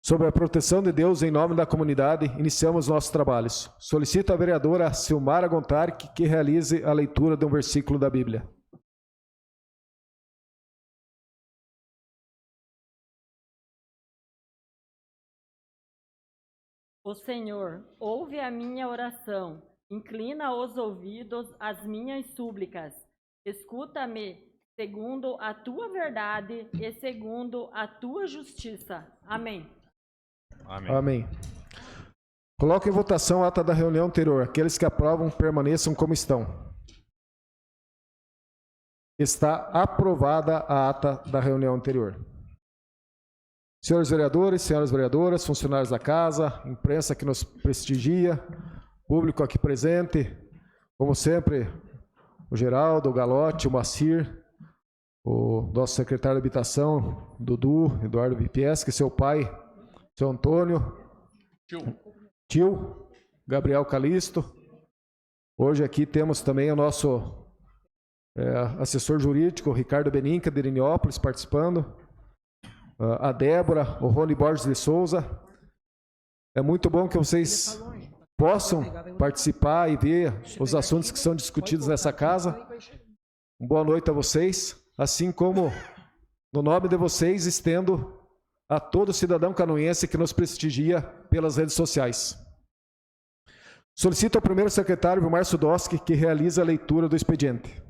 Sob a proteção de Deus, em nome da comunidade, iniciamos nossos trabalhos. Solicito à vereadora Silmara Gontari que realize a leitura de um versículo da Bíblia. O Senhor, ouve a minha oração, inclina os ouvidos às minhas súplicas. Escuta-me segundo a tua verdade e segundo a tua justiça. Amém. Amém. Amém. Coloque em votação a ata da reunião anterior. Aqueles que aprovam, permaneçam como estão. Está aprovada a ata da reunião anterior. Senhores vereadores, senhoras vereadoras, funcionários da casa, imprensa que nos prestigia, público aqui presente, como sempre, o Geraldo, o Galotti, o Macir, o nosso secretário de Habitação, Dudu, Eduardo Vipieski, seu pai, seu Antônio, tio, Gabriel Calisto. Hoje aqui temos também o nosso assessor jurídico, Ricardo Beninca, de Iriniópolis, participando. A Débora, o Rony Borges de Souza. É muito bom que vocês possam participar e ver os assuntos que são discutidos nessa casa. Boa noite a vocês, assim como no nome de vocês estendo a todo cidadão canoense que nos prestigia pelas redes sociais. Solicito ao primeiro secretário, Vilmar Sudoski, que realize a leitura do expediente.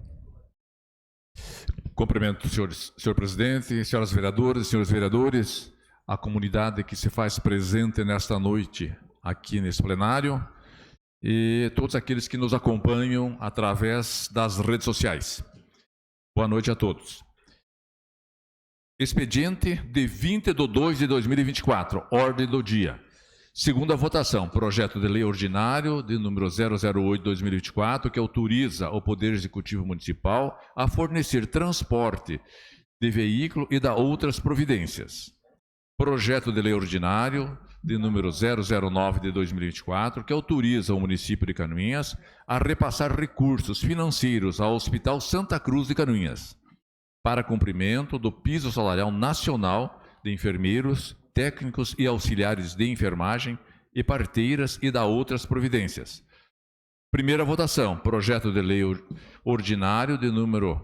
Cumprimento, senhor presidente, senhoras vereadoras e senhores vereadores, a comunidade que se faz presente nesta noite aqui nesse plenário e todos aqueles que nos acompanham através das redes sociais. Boa noite a todos. Expediente de 20 de 2 de 2024, ordem do dia. Segunda votação, projeto de lei ordinário de número 008/2024, que autoriza o Poder Executivo Municipal a fornecer transporte de veículo e da outras providências. Projeto de lei ordinário de número 009/2024, que autoriza o município de Canoinhas a repassar recursos financeiros ao Hospital Santa Cruz de Canoinhas para cumprimento do piso salarial nacional de enfermeiros, técnicos e auxiliares de enfermagem e parteiras e da outras providências. Primeira votação, projeto de lei ordinário de número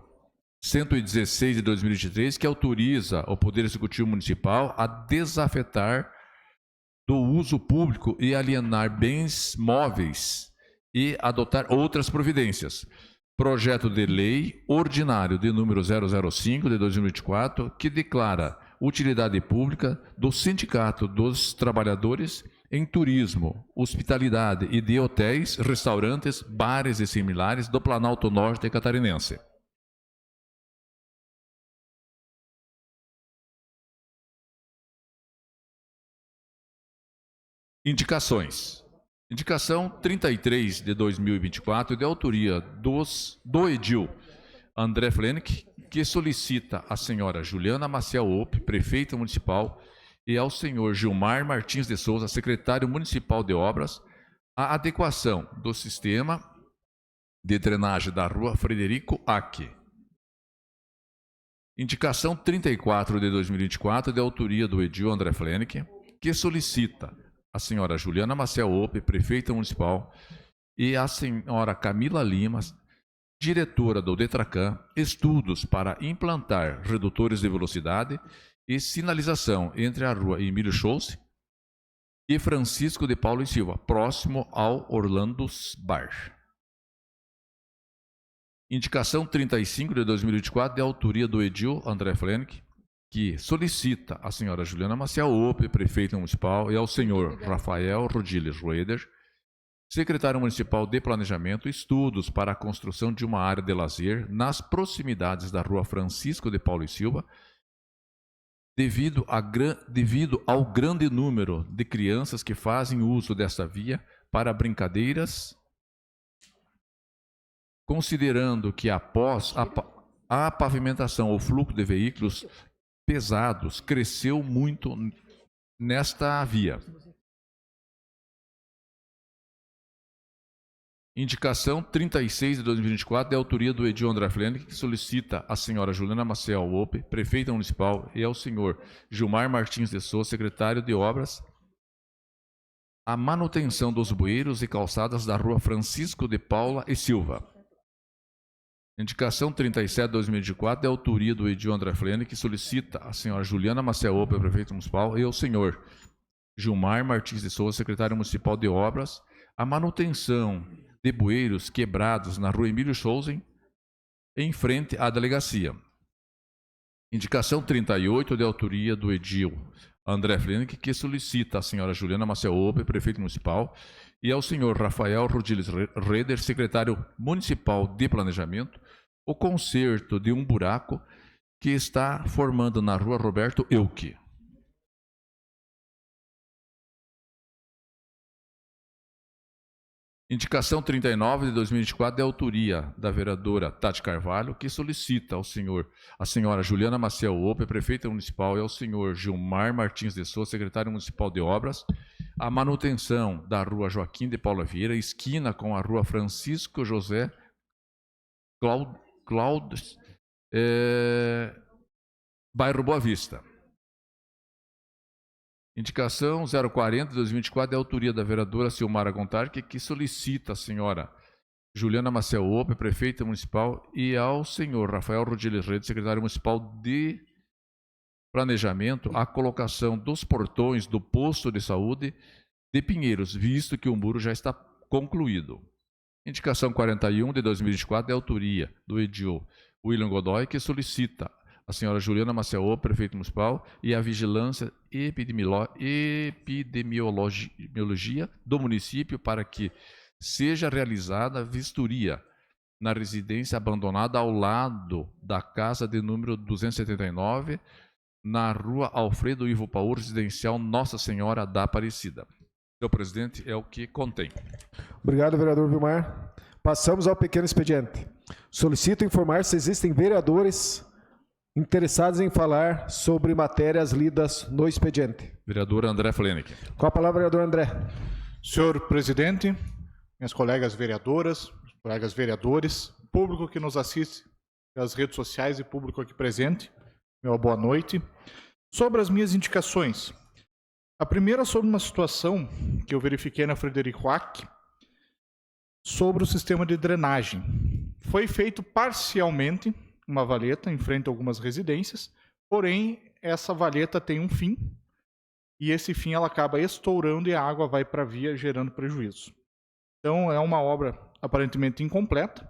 116 de 2023, que autoriza o Poder Executivo Municipal a desafetar do uso público e alienar bens móveis e adotar outras providências. Projeto de lei ordinário de número 005 de 2024, que declara utilidade pública do Sindicato dos Trabalhadores em Turismo, Hospitalidade e de Hotéis, Restaurantes, Bares e similares do Planalto Norte Catarinense. Indicações. Indicação 33 de 2024, de autoria do edil André Flenick, que solicita à senhora Juliana Maciel Ope, prefeita municipal, e ao senhor Gilmar Martins de Souza, secretário municipal de obras, a adequação do sistema de drenagem da rua Frederico Aque. Indicação 34 de 2024, de autoria do edil André Flenick, que solicita à senhora Juliana Maciel Ope, prefeita municipal, e à senhora Camila Lima, diretora do Detracan, estudos para implantar redutores de velocidade e sinalização entre a rua Emílio Scholz e Francisco de Paulo e Silva, próximo ao Orlando's Bar. Indicação 35 de 2024, de autoria do edil André Flenick, que solicita à senhora Juliana Maciel Ope, prefeita municipal, e ao senhor Rafael Rodiles Roeder, secretário municipal de Planejamento, estudos para a construção de uma área de lazer nas proximidades da rua Francisco de Paulo e Silva, devido ao grande número de crianças que fazem uso desta via para brincadeiras, considerando que após a pavimentação, o fluxo de veículos pesados cresceu muito nesta via. Indicação 36 de 2024, de autoria do Edil André Flenick, que solicita à senhora Juliana Maciel Ope, prefeita municipal, e ao senhor Gilmar Martins de Souza, secretário de Obras, a manutenção dos bueiros e calçadas da rua Francisco de Paula e Silva. Indicação 37 de 2024, de autoria do Edil André Flenick, que solicita à senhora Juliana Maciel Ope, prefeita municipal, e ao senhor Gilmar Martins de Souza, secretário municipal de Obras, a manutenção de bueiros quebrados na rua Emílio Souza, em frente à delegacia. Indicação 38, de autoria do Edil André Flenick, que solicita à senhora Juliana Maciel Ope, prefeito municipal, e ao senhor Rafael Rodiles Reder, secretário municipal de planejamento, o conserto de um buraco que está formando na rua Roberto Euque. Indicação 39 de 2024, de autoria da vereadora Tati Carvalho, que solicita à senhora Juliana Maciel Ope, prefeita municipal, e ao senhor Gilmar Martins de Souza, secretário municipal de Obras, a manutenção da rua Joaquim de Paula Vieira, esquina com a rua Francisco José Cláudio, bairro Boa Vista. Indicação 040 de 2024, de autoria da vereadora Silmara Gontarque, que solicita à senhora Juliana Maciel Ope, prefeita municipal, e ao senhor Rafael Rodiles Rede, secretário municipal de planejamento, a colocação dos portões do posto de saúde de Pinheiros, visto que o muro já está concluído. Indicação 41 de 2024, de autoria do Edil William Godoy, que solicita a senhora Juliana Maciel Ope, prefeito municipal, e a vigilância epidemiologia do município para que seja realizada a vistoria na residência abandonada ao lado da casa de número 279, na rua Alfredo Ivo Paur, residencial Nossa Senhora da Aparecida. Senhor presidente, é o que contém. Obrigado, vereador Vilmar. Passamos ao pequeno expediente. Solicito informar se existem vereadores interessados em falar sobre matérias lidas no expediente. Vereador André Flenick. Com a palavra, vereador André. Senhor presidente, minhas colegas vereadoras, colegas vereadores, público que nos assiste pelas redes sociais e público aqui presente, meu boa noite. Sobre as minhas indicações. A primeira sobre uma situação que eu verifiquei na Frederico Hack, sobre o sistema de drenagem. Foi feito parcialmente uma valeta em frente a algumas residências, porém essa valeta tem um fim e esse fim ela acaba estourando e a água vai para a via gerando prejuízo. Então é uma obra aparentemente incompleta.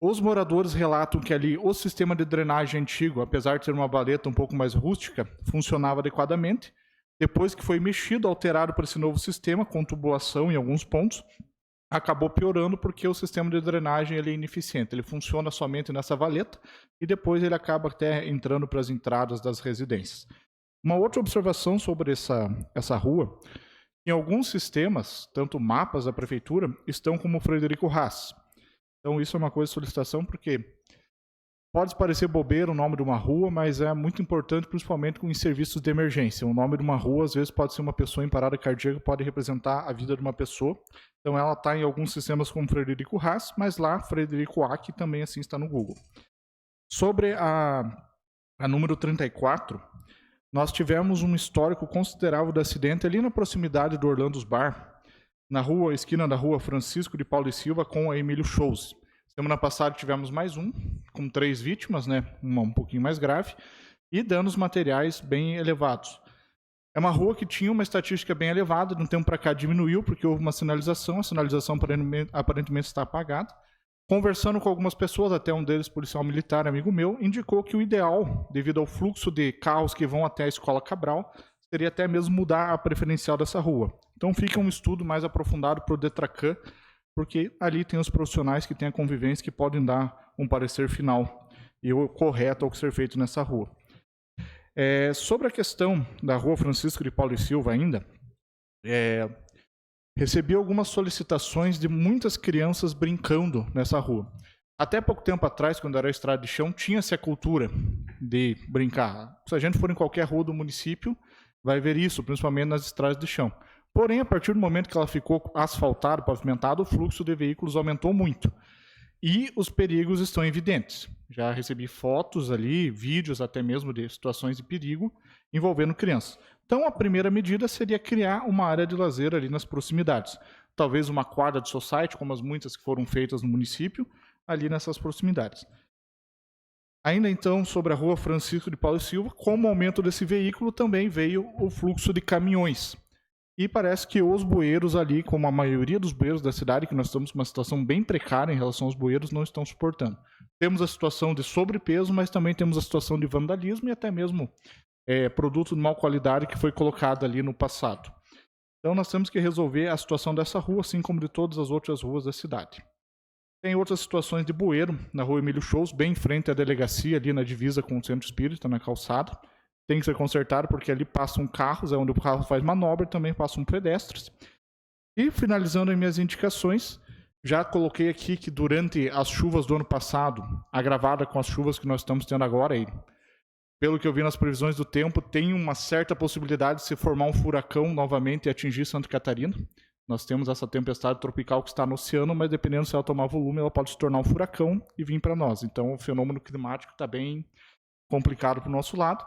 Os moradores relatam que ali o sistema de drenagem antigo, apesar de ser uma valeta um pouco mais rústica, funcionava adequadamente. Depois que foi mexido, alterado para esse novo sistema, com tubulação em alguns pontos, acabou piorando porque o sistema de drenagem ele é ineficiente. Ele funciona somente nessa valeta e depois ele acaba até entrando para as entradas das residências. Uma outra observação sobre essa rua, em alguns sistemas, tanto mapas da prefeitura, estão como Frederico Haas. Então isso é uma coisa de solicitação porque pode parecer bobeira o nome de uma rua, mas é muito importante, principalmente em serviços de emergência. O nome de uma rua, às vezes, pode ser uma pessoa em parada cardíaca, pode representar a vida de uma pessoa. Então, ela está em alguns sistemas como Frederico Haas, mas lá, Frederico Hack também assim está no Google. Sobre a número 34, nós tivemos um histórico considerável de acidente ali na proximidade do Orlando's Bar, na esquina da rua Francisco de Paula e Silva com a Emílio Shows. Semana passada tivemos mais um, com 3 vítimas, né? Uma um pouquinho mais grave, e danos materiais bem elevados. É uma rua que tinha uma estatística bem elevada, de um tempo para cá diminuiu, porque houve uma sinalização, a sinalização aparentemente está apagada. Conversando com algumas pessoas, até um deles, policial militar, amigo meu, indicou que o ideal, devido ao fluxo de carros que vão até a Escola Cabral, seria até mesmo mudar a preferencial dessa rua. Então fica um estudo mais aprofundado para o Detracan, porque ali tem os profissionais que têm a convivência que podem dar um parecer final e o correto ao que ser feito nessa rua. Sobre a questão da rua Francisco de Paula e Silva ainda, recebi algumas solicitações de muitas crianças brincando nessa rua. Até pouco tempo atrás, quando era estrada de chão, tinha-se a cultura de brincar. Se a gente for em qualquer rua do município, vai ver isso, principalmente nas estradas de chão. Porém, a partir do momento que ela ficou asfaltada, pavimentada, o fluxo de veículos aumentou muito. E os perigos estão evidentes. Já recebi fotos ali, vídeos até mesmo de situações de perigo envolvendo crianças. Então, a primeira medida seria criar uma área de lazer ali nas proximidades. Talvez uma quadra de society, como as muitas que foram feitas no município, ali nessas proximidades. Ainda então, sobre a rua Francisco de Paula e Silva, com o aumento desse veículo também veio o fluxo de caminhões. E parece que os bueiros ali, como a maioria dos bueiros da cidade, que nós estamos com uma situação bem precária em relação aos bueiros, não estão suportando. Temos a situação de sobrepeso, mas também temos a situação de vandalismo e até mesmo produto de má qualidade que foi colocado ali no passado. Então nós temos que resolver a situação dessa rua, assim como de todas as outras ruas da cidade. Tem outras situações de bueiro, na rua Emílio Shows, bem em frente à delegacia, ali na divisa com o Centro Espírita, na calçada. Tem que ser consertado porque ali passam carros, é onde o carro faz manobra, também passam pedestres. E finalizando as minhas indicações, já coloquei aqui que durante as chuvas do ano passado, agravada com as chuvas que nós estamos tendo agora, e pelo que eu vi nas previsões do tempo, tem uma certa possibilidade de se formar um furacão novamente e atingir Santa Catarina. Nós temos essa tempestade tropical que está no oceano, mas dependendo se ela tomar volume, ela pode se tornar um furacão e vir para nós. Então o fenômeno climático está bem complicado para o nosso lado.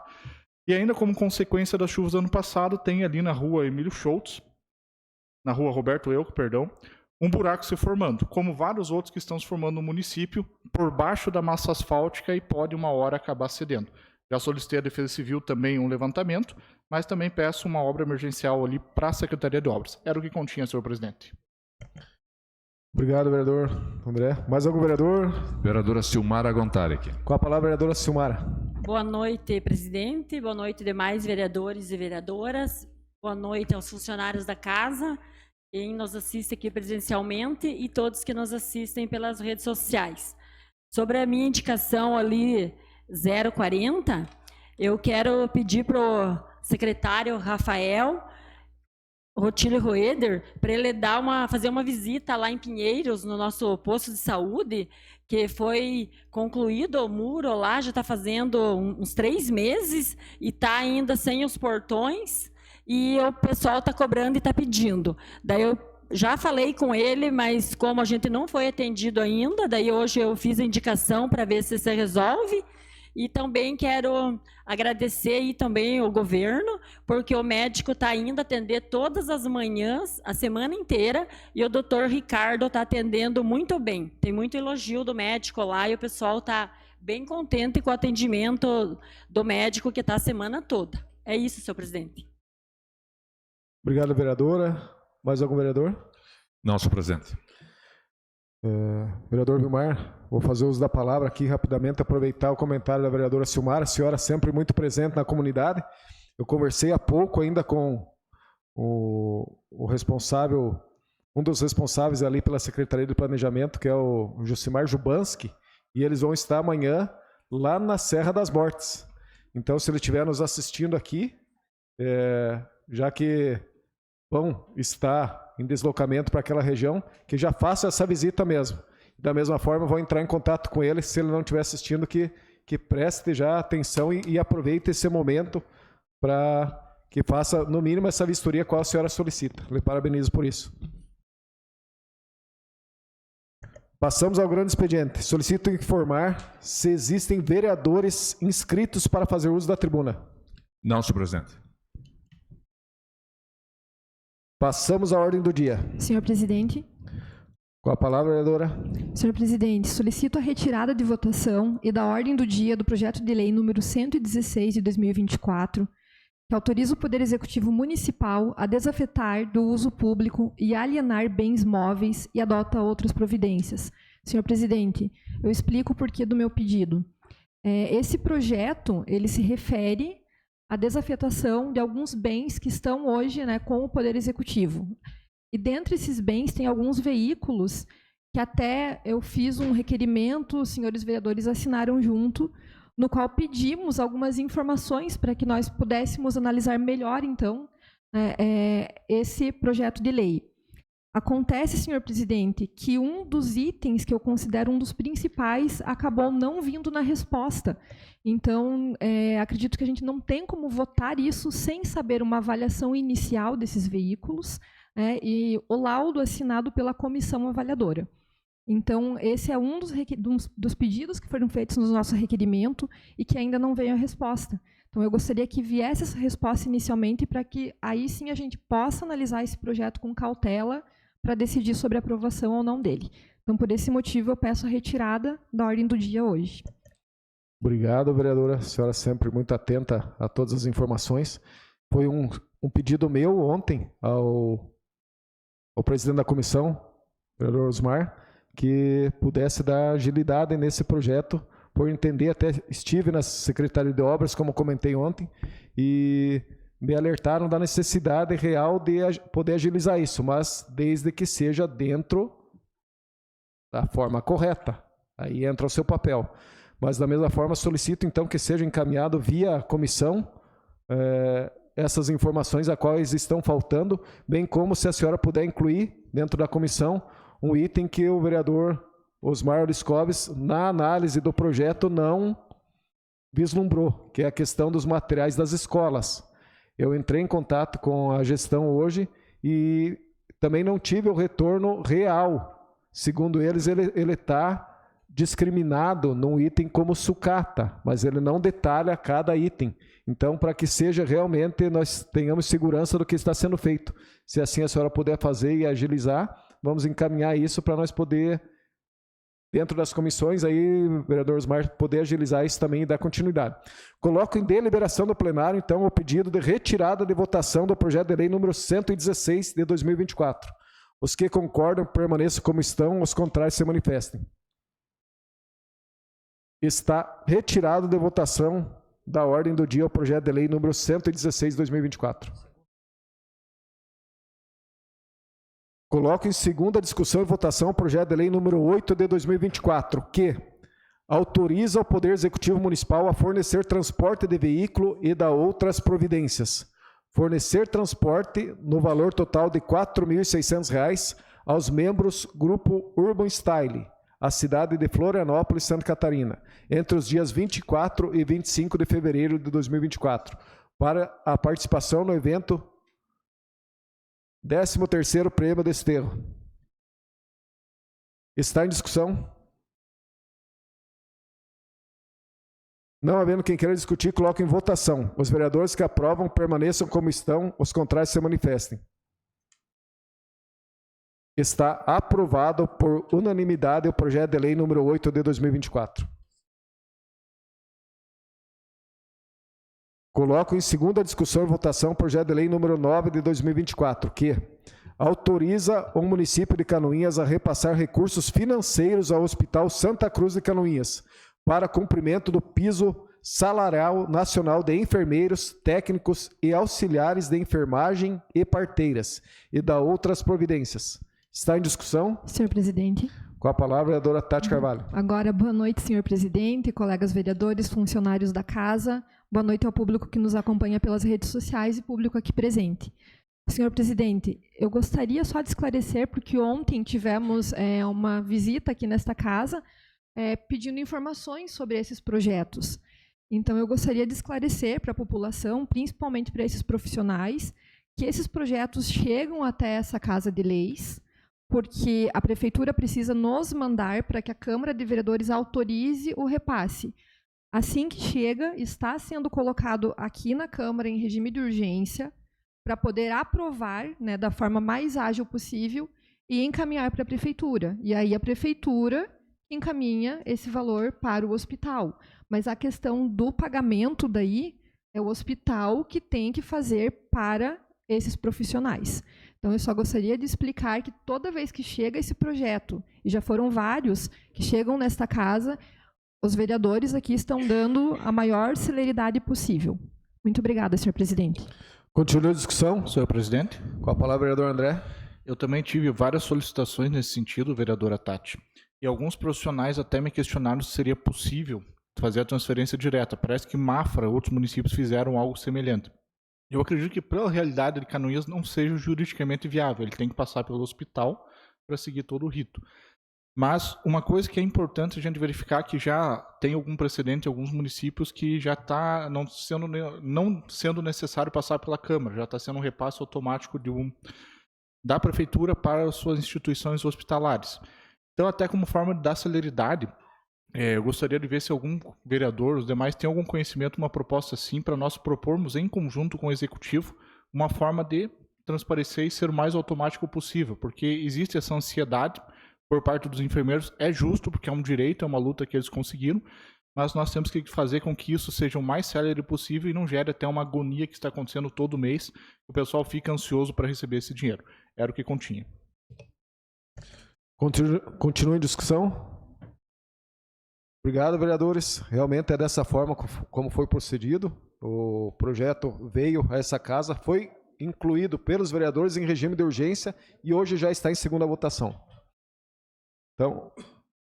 E ainda como consequência das chuvas do ano passado, tem ali na rua Emílio Schultz, na rua Roberto Euco, perdão, um buraco se formando, como vários outros que estão se formando no município, por baixo da massa asfáltica e pode uma hora acabar cedendo. Já solicitei à Defesa Civil também um levantamento, mas também peço uma obra emergencial ali para a Secretaria de Obras. Era o que continha, senhor presidente. Obrigado, vereador André. Mais algum vereador? Vereadora Silmara Gontarek. Com a palavra, vereadora Silmara. Boa noite, presidente. Boa noite, demais vereadores e vereadoras. Boa noite aos funcionários da casa, quem nos assiste aqui presencialmente e todos que nos assistem pelas redes sociais. Sobre a minha indicação ali 040, eu quero pedir para o secretário Rafael Rotilho Roeder para ele fazer uma visita lá em Pinheiros, no nosso posto de saúde, que foi concluído o muro lá, já está fazendo uns 3 meses e está ainda sem os portões e o pessoal está cobrando e está pedindo. Daí eu já falei com ele, mas como a gente não foi atendido ainda, daí hoje eu fiz a indicação para ver se resolve. E também quero agradecer aí também o governo, porque o médico está indo atender todas as manhãs, a semana inteira, e o doutor Ricardo está atendendo muito bem. Tem muito elogio do médico lá e o pessoal está bem contente com o atendimento do médico que está a semana toda. É isso, senhor presidente. Obrigado, vereadora. Mais algum vereador? Não, senhor presidente. Vereador Vilmar, vou fazer uso da palavra aqui rapidamente, aproveitar o comentário da vereadora Silmara, a senhora sempre muito presente na comunidade. Eu conversei há pouco ainda com o responsável, um dos responsáveis ali pela Secretaria de Planejamento, que é o Josimar Jubanski, e eles vão estar amanhã lá na Serra das Mortes. Então, se ele estiver nos assistindo aqui, já que vão estar em deslocamento para aquela região, que já faça essa visita mesmo. Da mesma forma, vou entrar em contato com ele, se ele não estiver assistindo, que preste já atenção e aproveite esse momento para que faça, no mínimo, essa vistoria qual a senhora solicita. Lhe parabenizo por isso. Passamos ao grande expediente. Solicito informar se existem vereadores inscritos para fazer uso da tribuna. Não, senhor presidente. Passamos à ordem do dia. Senhor presidente. Com a palavra, vereadora. Senhor presidente, solicito a retirada de votação e da ordem do dia do projeto de lei número 116 de 2024, que autoriza o Poder Executivo Municipal a desafetar do uso público e alienar bens móveis e adota outras providências. Senhor presidente, eu explico o porquê do meu pedido. Esse projeto, ele se refere à desafetação de alguns bens que estão hoje, com o Poder Executivo. E dentre esses bens tem alguns veículos que até eu fiz um requerimento, os senhores vereadores assinaram junto, no qual pedimos algumas informações para que nós pudéssemos analisar melhor, então, esse projeto de lei. Acontece, senhor presidente, que um dos itens que eu considero um dos principais acabou não vindo na resposta. Então, acredito que a gente não tem como votar isso sem saber uma avaliação inicial desses veículos, né, e o laudo assinado pela comissão avaliadora. Então, esse é um dos pedidos que foram feitos no nosso requerimento e que ainda não veio a resposta. Então, eu gostaria que viesse essa resposta inicialmente para que aí sim a gente possa analisar esse projeto com cautela para decidir sobre a aprovação ou não dele. Então, por esse motivo, eu peço a retirada da ordem do dia hoje. Obrigado, vereadora. A senhora sempre muito atenta a todas as informações. Foi um pedido meu ontem ao presidente da comissão, vereador Osmar, que pudesse dar agilidade nesse projeto, por entender, até estive na Secretaria de Obras, como comentei ontem, e me alertaram da necessidade real de poder agilizar isso, mas desde que seja dentro da forma correta. Aí entra o seu papel. Mas, da mesma forma, solicito, então, que seja encaminhado via comissão essas informações a quais estão faltando, bem como se a senhora puder incluir dentro da comissão um item que o vereador Osmar Liscoves, na análise do projeto, não vislumbrou, que é a questão dos materiais das escolas. Eu entrei em contato com a gestão hoje e também não tive o retorno real. Segundo eles, ele está discriminado num item como sucata, mas ele não detalha cada item. Então, para que seja realmente, nós tenhamos segurança do que está sendo feito. Se assim a senhora puder fazer e agilizar, vamos encaminhar isso para nós poder, dentro das comissões, aí, vereador Osmar, poder agilizar isso também e dar continuidade. Coloco em deliberação do plenário, então, o pedido de retirada de votação do projeto de lei número 116 de 2024. Os que concordam permaneçam como estão, os contrários se manifestem. Está retirado de votação da ordem do dia o projeto de lei número 116 de 2024. Coloco em segunda discussão e votação o projeto de lei número 8 de 2024, que autoriza o Poder Executivo Municipal a fornecer transporte de veículo e da outras providências. Fornecer transporte no valor total de R$ 4.600 aos membros Grupo Urban Style, a cidade de Florianópolis, Santa Catarina, entre os dias 24 e 25 de fevereiro de 2024, para a participação no evento 13º Prêmio Desterro. Está em discussão? Não havendo quem queira discutir, coloco em votação. Os vereadores que aprovam permaneçam como estão, os contrários se manifestem. Está aprovado por unanimidade o projeto de lei número 8 de 2024. Coloco em segunda discussão e votação o projeto de lei número 9 de 2024, que autoriza o município de Canoinhas a repassar recursos financeiros ao Hospital Santa Cruz de Canoinhas para cumprimento do piso salarial nacional de enfermeiros, técnicos e auxiliares de enfermagem e parteiras e da outras providências. Está em discussão? Senhor presidente. Com a palavra, a vereadora Tati Carvalho. Agora, boa noite, senhor presidente, colegas vereadores, funcionários da casa. Boa noite ao público que nos acompanha pelas redes sociais e público aqui presente. Senhor presidente, eu gostaria só de esclarecer, porque ontem tivemos uma visita aqui nesta casa pedindo informações sobre esses projetos. Então, eu gostaria de esclarecer para a população, principalmente para esses profissionais, que esses projetos chegam até essa Casa de Leis, porque a Prefeitura precisa nos mandar para que a Câmara de Vereadores autorize o repasse. Assim que chega, está sendo colocado aqui na Câmara em regime de urgência para poder aprovar, né, da forma mais ágil possível e encaminhar para a Prefeitura. E aí a Prefeitura encaminha esse valor para o hospital. Mas a questão do pagamento daí é o hospital que tem que fazer para esses profissionais. Então, eu só gostaria de explicar que toda vez que chega esse projeto, e já foram vários que chegam nesta casa, os vereadores aqui estão dando a maior celeridade possível. Muito obrigada, senhor presidente. Continua a discussão. Senhor presidente. Com a palavra, vereador André. Eu também tive várias solicitações nesse sentido, vereadora Tati. E alguns profissionais até me questionaram se seria possível fazer a transferência direta. Parece que Mafra, outros municípios fizeram algo semelhante. Eu acredito que pela realidade de Canoinhas não seja juridicamente viável. Ele tem que passar pelo hospital para seguir todo o rito. Mas uma coisa que é importante a gente verificar que já tem algum precedente em alguns municípios que já está não sendo necessário passar pela Câmara, já está sendo um repasse automático da Prefeitura para as suas instituições hospitalares. Então, até como forma de dar celeridade, eu gostaria de ver se algum vereador, os demais, tem algum conhecimento, uma proposta assim, para nós propormos em conjunto com o Executivo uma forma de transparecer e ser o mais automático possível, porque existe essa ansiedade por parte dos enfermeiros, é justo, porque é um direito, é uma luta que eles conseguiram, mas nós temos que fazer com que isso seja o mais célere possível e não gere até uma agonia que está acontecendo todo mês, o pessoal fica ansioso para receber esse dinheiro. Era o que continha. Continua em discussão? Obrigado, vereadores. Realmente é dessa forma como foi procedido. O projeto veio a essa casa, foi incluído pelos vereadores em regime de urgência e hoje já está em segunda votação. Então,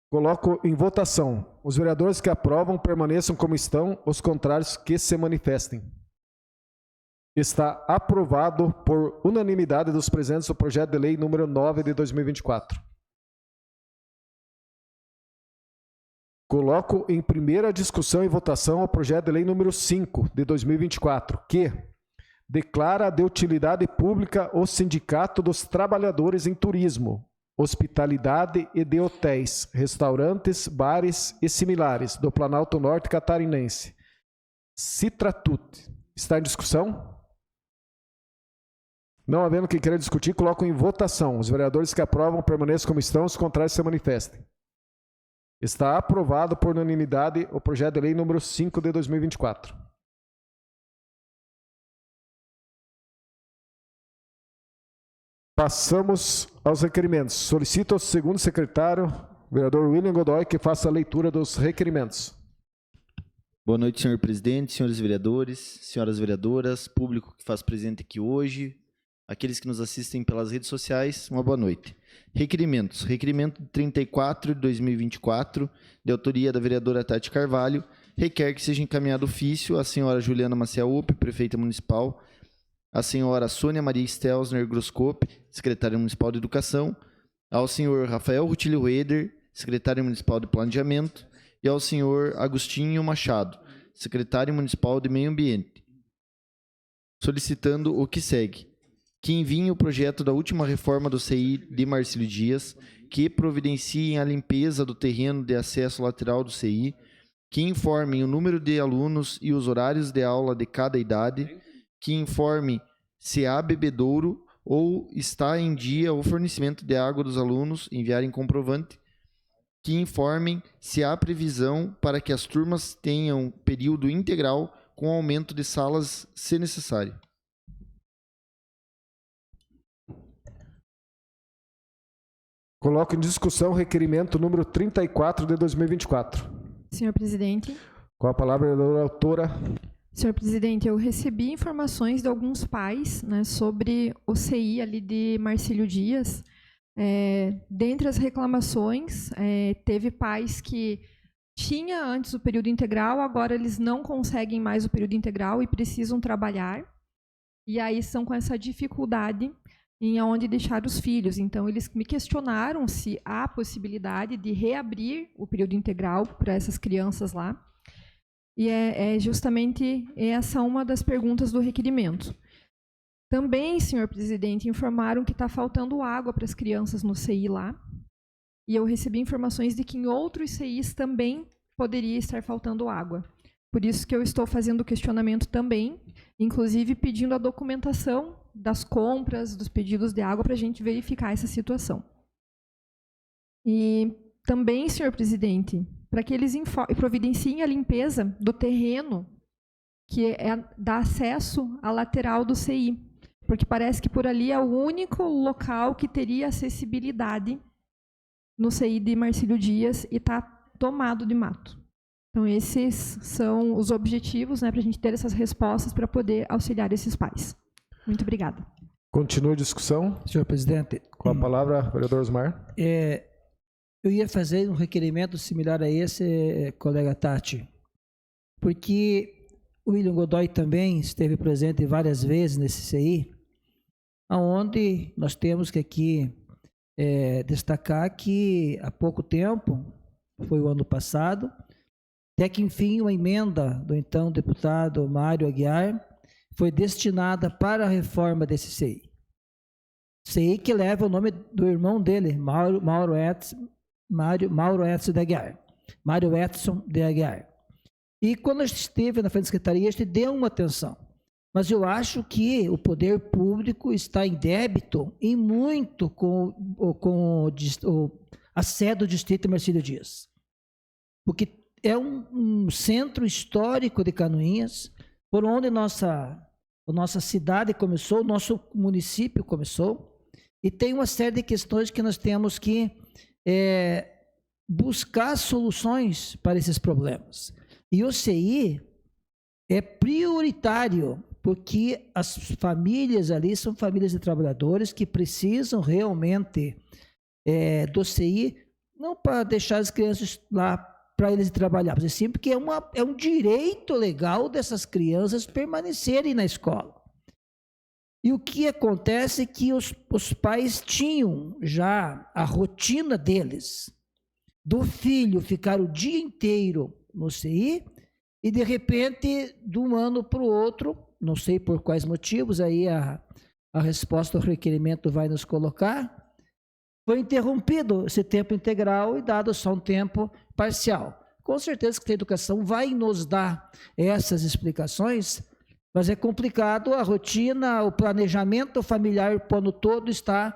coloco em votação. Os vereadores que aprovam permaneçam como estão, os contrários que se manifestem. Está aprovado por unanimidade dos presentes o projeto de lei número 9 de 2024. Coloco em primeira discussão e votação o projeto de lei número 5 de 2024, que declara de utilidade pública o Sindicato dos Trabalhadores em Turismo, Hospitalidade e de Hotéis, Restaurantes, Bares e similares do Planalto Norte Catarinense. Citratut. Está em discussão? Não havendo quem queira discutir, coloco em votação. Os vereadores que aprovam permaneçam como estão, os contrários se manifestem. Está aprovado por unanimidade o projeto de lei número 5 de 2024. Passamos aos requerimentos. Solicito ao segundo secretário, vereador William Godoy, que faça a leitura dos requerimentos. Boa noite, senhor presidente, senhores vereadores, senhoras vereadoras, público que faz presente aqui hoje, aqueles que nos assistem pelas redes sociais, uma boa noite. Requerimentos. Requerimento 34 de 2024, de autoria da vereadora Tati Carvalho, requer que seja encaminhado ofício à senhora Juliana Maciaupe, prefeita municipal, à senhora Sônia Maria Stelzner Groscope, secretária municipal de Educação, ao senhor Rafael Rutilio Reder, secretário municipal de Planejamento, e ao senhor Agostinho Machado, secretário municipal de Meio Ambiente, solicitando o que segue: que enviem o projeto da última reforma do CI de Marcílio Dias, que providenciem a limpeza do terreno de acesso lateral do CI, que informem o número de alunos e os horários de aula de cada idade, que informe se há bebedouro ou está em dia o fornecimento de água dos alunos, enviarem comprovante, que informem se há previsão para que as turmas tenham período integral com aumento de salas, se necessário. Coloco em discussão o requerimento número 34 de 2024. Senhor presidente. Com a palavra, a vereadora autora. Senhor presidente, eu recebi informações de alguns pais, né, sobre o CI ali de Marcílio Dias. Dentre as reclamações, teve pais que tinham antes o período integral, agora eles não conseguem mais o período integral e precisam trabalhar. E aí estão com essa dificuldade em onde deixar os filhos. Então, eles me questionaram se há possibilidade de reabrir o período integral para essas crianças lá. E é justamente essa uma das perguntas do requerimento. Também, senhor presidente, informaram que está faltando água para as crianças no CI lá. E eu recebi informações de que em outros CIs também poderia estar faltando água. Por isso que eu estou fazendo o questionamento também, inclusive pedindo a documentação das compras, dos pedidos de água, para a gente verificar essa situação. E também, senhor presidente, para que eles providenciem a limpeza do terreno que dá acesso à lateral do CI, porque parece que por ali é o único local que teria acessibilidade no CI de Marcílio Dias e está tomado de mato. Então, esses são os objetivos, né, para a gente ter essas respostas para poder auxiliar esses pais. Muito obrigada. Continua a discussão. Senhor presidente. Com a palavra, vereador Osmar. Eu ia fazer um requerimento similar a esse, colega Tati, porque o William Godoy também esteve presente várias vezes nesse CI, onde nós temos que aqui destacar que há pouco tempo, foi o ano passado, até que enfim uma emenda do então deputado Mário Aguiar foi destinada para a reforma desse CI. CI que leva o nome do irmão dele, Mauro Edson de Aguiar. Mário Edson de Aguiar. E quando eu estive na frente da secretaria, a gente deu uma atenção. Mas eu acho que o poder público está em débito em muito com a sede do distrito Marcílio Dias. Porque é um centro histórico de Canoinhas, por onde a nossa cidade começou, o nosso município começou, e tem uma série de questões que nós temos que buscar soluções para esses problemas. E o CI é prioritário, porque as famílias ali são famílias de trabalhadores que precisam realmente do CI, não para deixar as crianças lá para eles trabalhar, mas sim porque é um direito legal dessas crianças permanecerem na escola. E o que acontece é que os pais tinham já a rotina deles, do filho ficar o dia inteiro no CI, e de repente, de um ano para o outro, não sei por quais motivos, aí a resposta ao requerimento vai nos colocar, foi interrompido esse tempo integral e dado só um tempo parcial. Com certeza que a educação vai nos dar essas explicações, mas é complicado, a rotina, o planejamento familiar, o ano todo está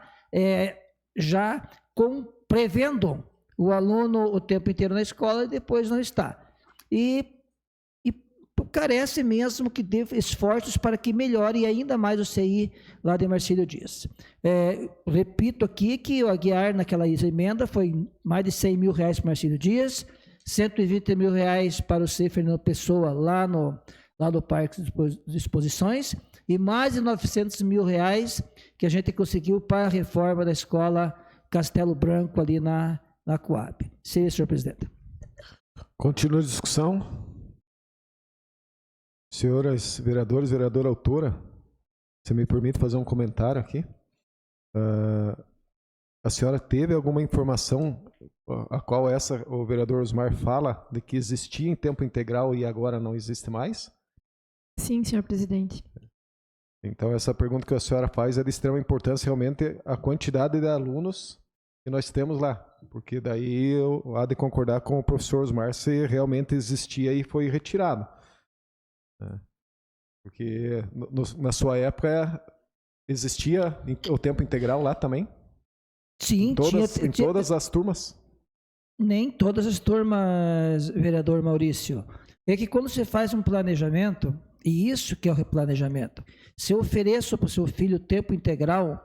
já prevendo o aluno o tempo inteiro na escola e depois não está. E carece mesmo que dê esforços para que melhore ainda mais o CI lá de Marcílio Dias. Repito aqui que o Aguiar, naquela emenda, foi mais de 100 mil reais para Marcílio Dias, 120 mil reais para o CI Fernando Pessoa, lá no Parque de Exposições, e mais de 900 mil reais que a gente conseguiu para a reforma da escola Castelo Branco, ali na Coab. Sim, senhor presidente. Continua a discussão. Senhoras vereadores, vereadora autora, você me permite fazer um comentário aqui? A senhora teve alguma informação a qual o vereador Osmar fala de que existia em tempo integral e agora não existe mais? Sim, senhor presidente. Então, essa pergunta que a senhora faz é de extrema importância, realmente, a quantidade de alunos que nós temos lá. Porque daí eu há de concordar com o professor Osmar se realmente existia e foi retirado. Porque na sua época existia o tempo integral lá também? Sim, em todas as turmas? Nem todas as turmas, vereador Maurício. É que quando você faz um planejamento, e isso que é o replanejamento, se eu ofereço para o seu filho tempo integral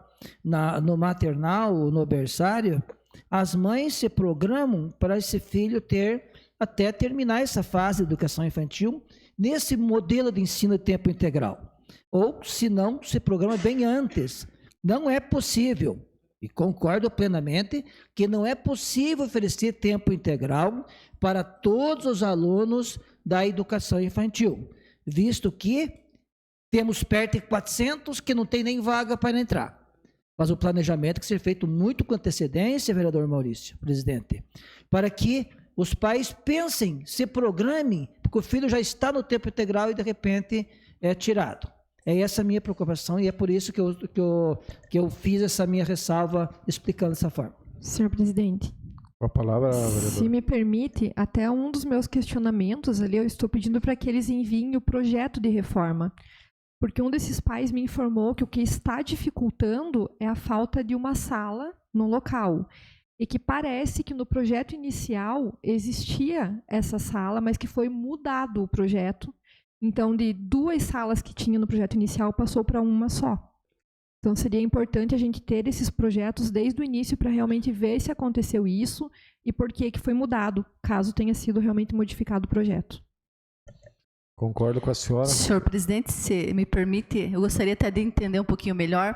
no maternal, no berçário, as mães se programam para esse filho ter até terminar essa fase de educação infantil nesse modelo de ensino de tempo integral. Ou, se não, se programa bem antes. Não é possível, e concordo plenamente, que não é possível oferecer tempo integral para todos os alunos da educação infantil, visto que temos perto de 400 que não tem nem vaga para entrar. Mas o planejamento tem que ser feito muito com antecedência, vereador Maurício, presidente, para que os pais pensem, se programem, porque o filho já está no tempo integral e de repente é tirado. É essa a minha preocupação e é por isso que eu fiz essa minha ressalva explicando dessa forma. Senhor presidente. Com a palavra, vereador. Se me permite, até um dos meus questionamentos ali, eu estou pedindo para que eles enviem o projeto de reforma. Porque um desses pais me informou que o que está dificultando é a falta de uma sala no local. E que parece que no projeto inicial existia essa sala, mas que foi mudado o projeto. Então, de 2 salas que tinha no projeto inicial, passou para uma só. Então, seria importante a gente ter esses projetos desde o início para realmente ver se aconteceu isso e por que foi mudado, caso tenha sido realmente modificado o projeto. Concordo com a senhora. Senhor presidente, se me permite, eu gostaria até de entender um pouquinho melhor.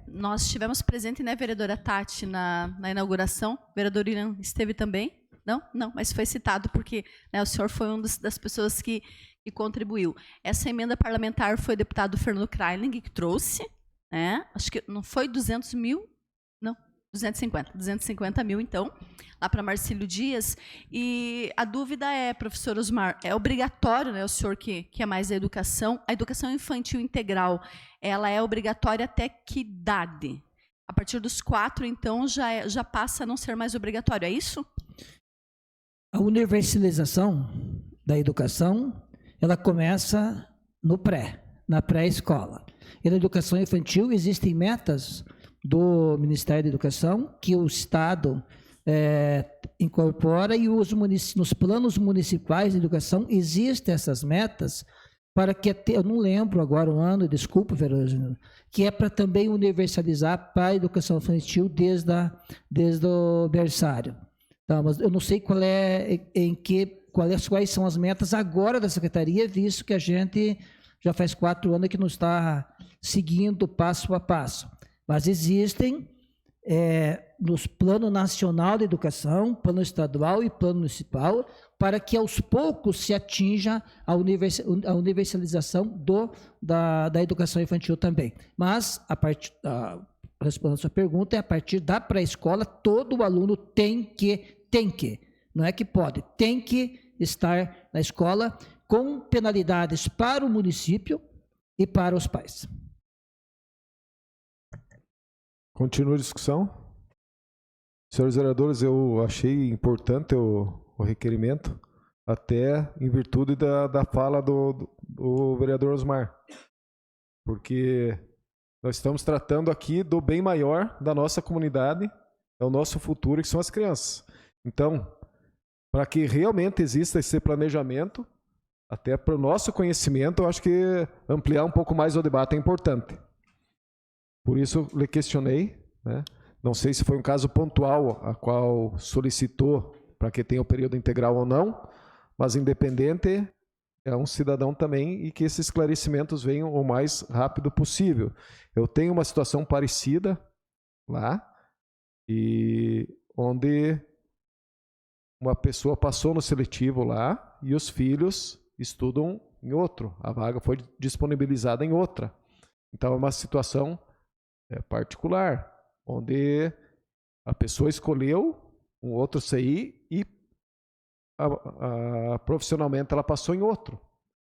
Nós estivemos presentes, né, vereadora Tati, na inauguração, o vereador Irã esteve também Não? Não, mas foi citado porque, né, o senhor foi uma das pessoas que contribuiu. Essa emenda parlamentar foi o deputado Fernando Kreiling que trouxe, né? Acho que não foi 200 mil? Não, 250 mil, então, lá para Marcílio Dias. E a dúvida é, professor Osmar, é obrigatório, né, o senhor que é mais da educação, a educação infantil integral, ela é obrigatória até que idade? A partir dos 4, então, já passa a não ser mais obrigatório, é isso? A universalização da educação, ela começa na pré-escola. E na educação infantil existem metas do Ministério da Educação que o Estado incorpora, e nos planos municipais de educação existem essas metas para que, eu não lembro agora o ano, desculpa, Verônica, que é para também universalizar para a educação infantil desde o berçário. Então, mas eu não sei quais são as metas agora da Secretaria, visto que a gente já faz 4 anos que não está seguindo passo a passo. Mas existem nos Plano Nacional de Educação, Plano Estadual e Plano Municipal, para que aos poucos se atinja a universalização da educação infantil também. Mas, respondendo a sua pergunta, a partir da pré-escola, todo aluno tem que, não é que pode, tem que estar na escola com penalidades para o município e para os pais. Continua a discussão. Senhores vereadores, eu achei importante o requerimento, até em virtude da fala do vereador Osmar, porque nós estamos tratando aqui do bem maior da nossa comunidade, é o nosso futuro, que são as crianças. Então, para que realmente exista esse planejamento, até para o nosso conhecimento, eu acho que ampliar um pouco mais o debate é importante. Por isso, lhe questionei, né? Não sei se foi um caso pontual a qual solicitou para que tenha o período integral ou não, mas independente, é um cidadão também, e que esses esclarecimentos venham o mais rápido possível. Eu tenho uma situação parecida lá, e onde uma pessoa passou no seletivo lá e os filhos estudam em outro. A vaga foi disponibilizada em outra. Então é uma situação particular, onde a pessoa escolheu um outro CI e profissionalmente ela passou em outro.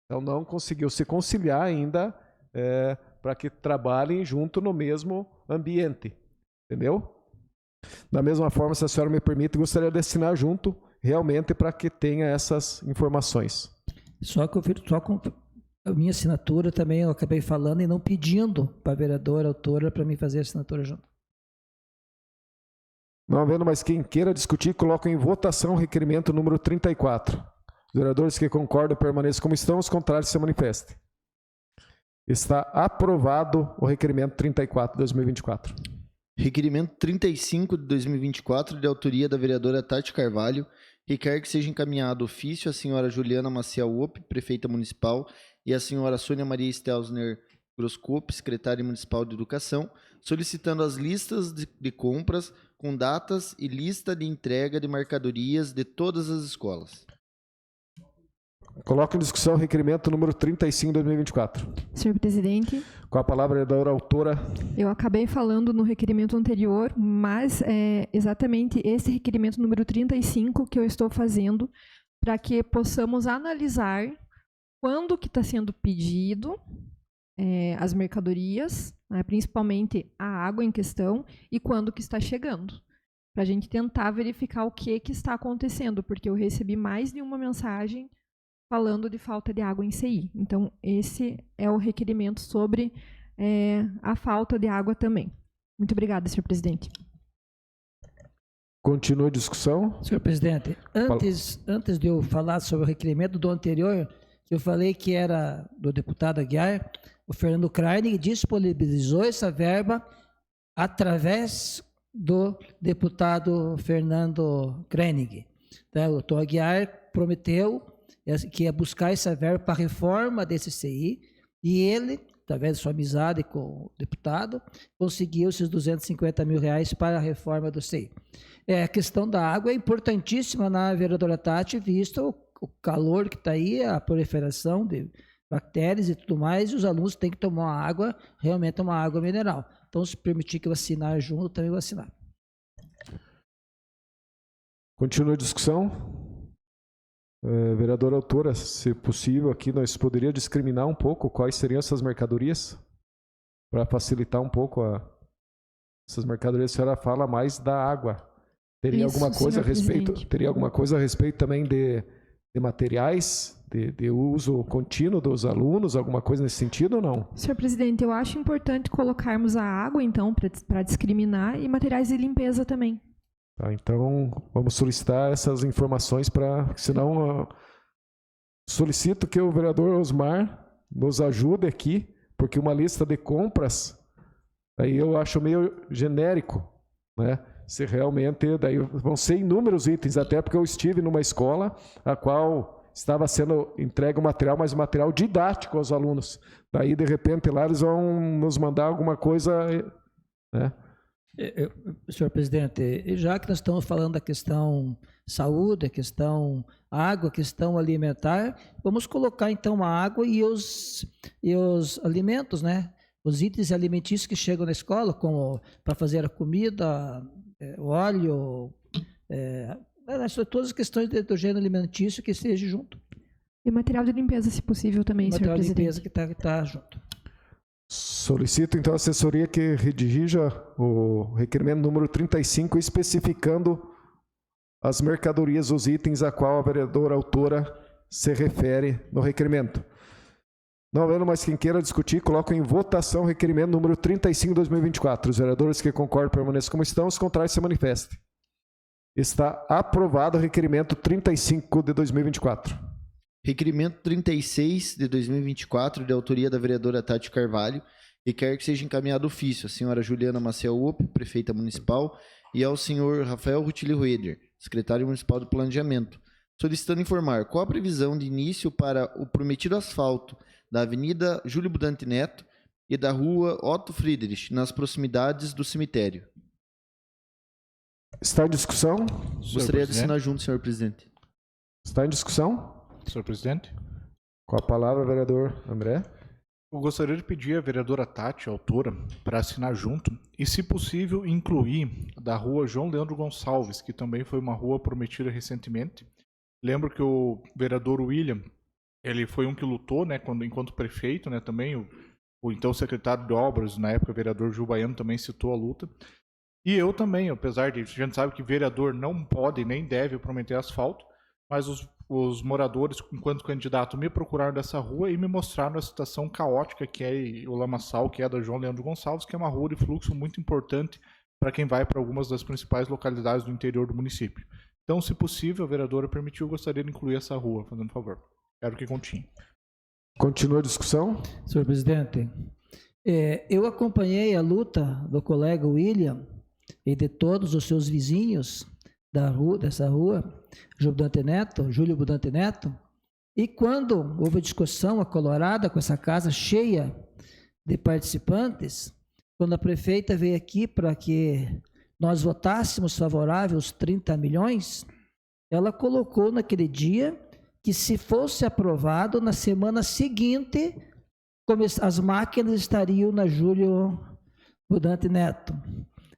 Então não conseguiu se conciliar ainda para que trabalhem junto no mesmo ambiente. Entendeu? Da mesma forma, se a senhora me permite, gostaria de assinar junto, realmente, para que tenha essas informações. Só com a minha assinatura também, eu acabei falando e não pedindo para a vereadora, autora, para mim fazer a assinatura junto. Não havendo mais quem queira discutir, coloco em votação o requerimento número 34. Os vereadores que concordam permaneçam como estão, os contrários se manifestem. Está aprovado o requerimento 34 de 2024. Requerimento 35 de 2024, de autoria da vereadora Tati Carvalho, requer que seja encaminhado ofício à senhora Juliana Maciel Opp, prefeita municipal, e à senhora Sônia Maria Stelzner Groscope, secretária municipal de educação, solicitando as listas de compras com datas e lista de entrega de mercadorias de todas as escolas. Coloco em discussão o requerimento número 35 de 2024. Senhor presidente, Com a palavra da autora. eu acabei falando no requerimento anterior, mas é exatamente esse requerimento número 35 que eu estou fazendo para que possamos analisar quando que está sendo pedido as mercadorias, né, principalmente a água em questão, e quando que está chegando. Para a gente tentar verificar o que está acontecendo, porque eu recebi mais de uma mensagem falando de falta de água em CI. Então, esse é o requerimento sobre a falta de água também. Muito obrigada, senhor presidente. Continua a discussão. Senhor presidente, antes de eu falar sobre o requerimento do anterior, eu falei que era do deputado Aguiar, o Fernando Kreinig disponibilizou essa verba através do deputado Fernando Kreinig. Então, o doutor Aguiar prometeu que ia buscar essa verba para a reforma desse CI, e ele, através de sua amizade com o deputado, conseguiu esses 250 mil reais para a reforma do CEI. A questão da água é importantíssima na vereadora Tati, visto o calor que está aí, a proliferação de bactérias e tudo mais, e os alunos têm que tomar água, realmente uma água mineral. Então, se permitir que eu assinar junto, também vou assinar. Continua a discussão. Vereadora autora, se possível, aqui nós poderíamos discriminar um pouco quais seriam essas mercadorias, para facilitar um pouco essas mercadorias. A senhora fala mais da água. Teria Isso, alguma coisa a senhor respeito? presidente. Teria alguma coisa a respeito também de materiais, de uso contínuo dos alunos, alguma coisa nesse sentido ou não? Senhor presidente, eu acho importante colocarmos a água, então, para discriminar, e materiais de limpeza também. Tá, então, vamos solicitar essas informações senão solicito que o vereador Osmar nos ajude aqui, porque uma lista de compras, aí eu acho meio genérico, né? Se realmente, daí vão ser inúmeros itens, até porque eu estive numa escola a qual estava sendo entregue o material, mas o material didático aos alunos. Daí, de repente, lá eles vão nos mandar alguma coisa, né? Senhor presidente, já que nós estamos falando da questão saúde, a questão água, a questão alimentar, vamos colocar então a água e os alimentos, né? Os itens alimentícios que chegam na escola, como para fazer a comida, óleo, todas as questões do gênero alimentício que esteja junto. E material de limpeza, se possível, também, senhor Material de presidente. limpeza que está junto. Solicito, então, a assessoria que redija o requerimento número 35, especificando as mercadorias, os itens a qual a vereadora autora se refere no requerimento. Não havendo mais quem queira discutir, coloco em votação o requerimento número 35 de 2024. Os vereadores que concordam permaneçam como estão, os contrários se manifestem. Está aprovado o requerimento 35 de 2024. Requerimento 36 de 2024, de autoria da vereadora Tati Carvalho, requer que seja encaminhado ofício à senhora Juliana Maciel Ope, prefeita municipal, e ao senhor Rafael Rutilio Roeder, secretário municipal do Planejamento, solicitando informar qual a previsão de início para o prometido asfalto da Avenida Júlio Budante Neto e da Rua Otto Friedrich, nas proximidades do cemitério. Está em discussão? Gostaria de assinar junto, senhor presidente. Está em discussão? Senhor presidente, Com a palavra, vereador André. eu gostaria de pedir à vereadora Tati, a autora, para assinar junto e, se possível, incluir da rua João Leandro Gonçalves, que também foi uma rua prometida recentemente. Lembro que o vereador William, ele foi um que lutou, né, enquanto prefeito, né, também o então secretário de obras, na época o vereador Gil Baiano, também citou a luta. E eu também, apesar de a gente sabe que vereador não pode nem deve prometer asfalto, mas os moradores, enquanto candidato, me procuraram dessa rua e me mostraram a situação caótica que é o lamaçal, que é da João Leandro Gonçalves, que é uma rua de fluxo muito importante para quem vai para algumas das principais localidades do interior do município. Então, se possível, a vereadora permitiu, eu gostaria de incluir essa rua, fazendo favor. Quero que continue. Continua a discussão? Senhor presidente, eu acompanhei a luta do colega William e de todos os seus vizinhos dessa rua, Júlio Budante Neto, e quando houve discussão acolorada com essa casa cheia de participantes, quando a prefeita veio aqui para que nós votássemos favorável os 30 milhões, ela colocou naquele dia que, se fosse aprovado, na semana seguinte, as máquinas estariam na Júlio Budante Neto.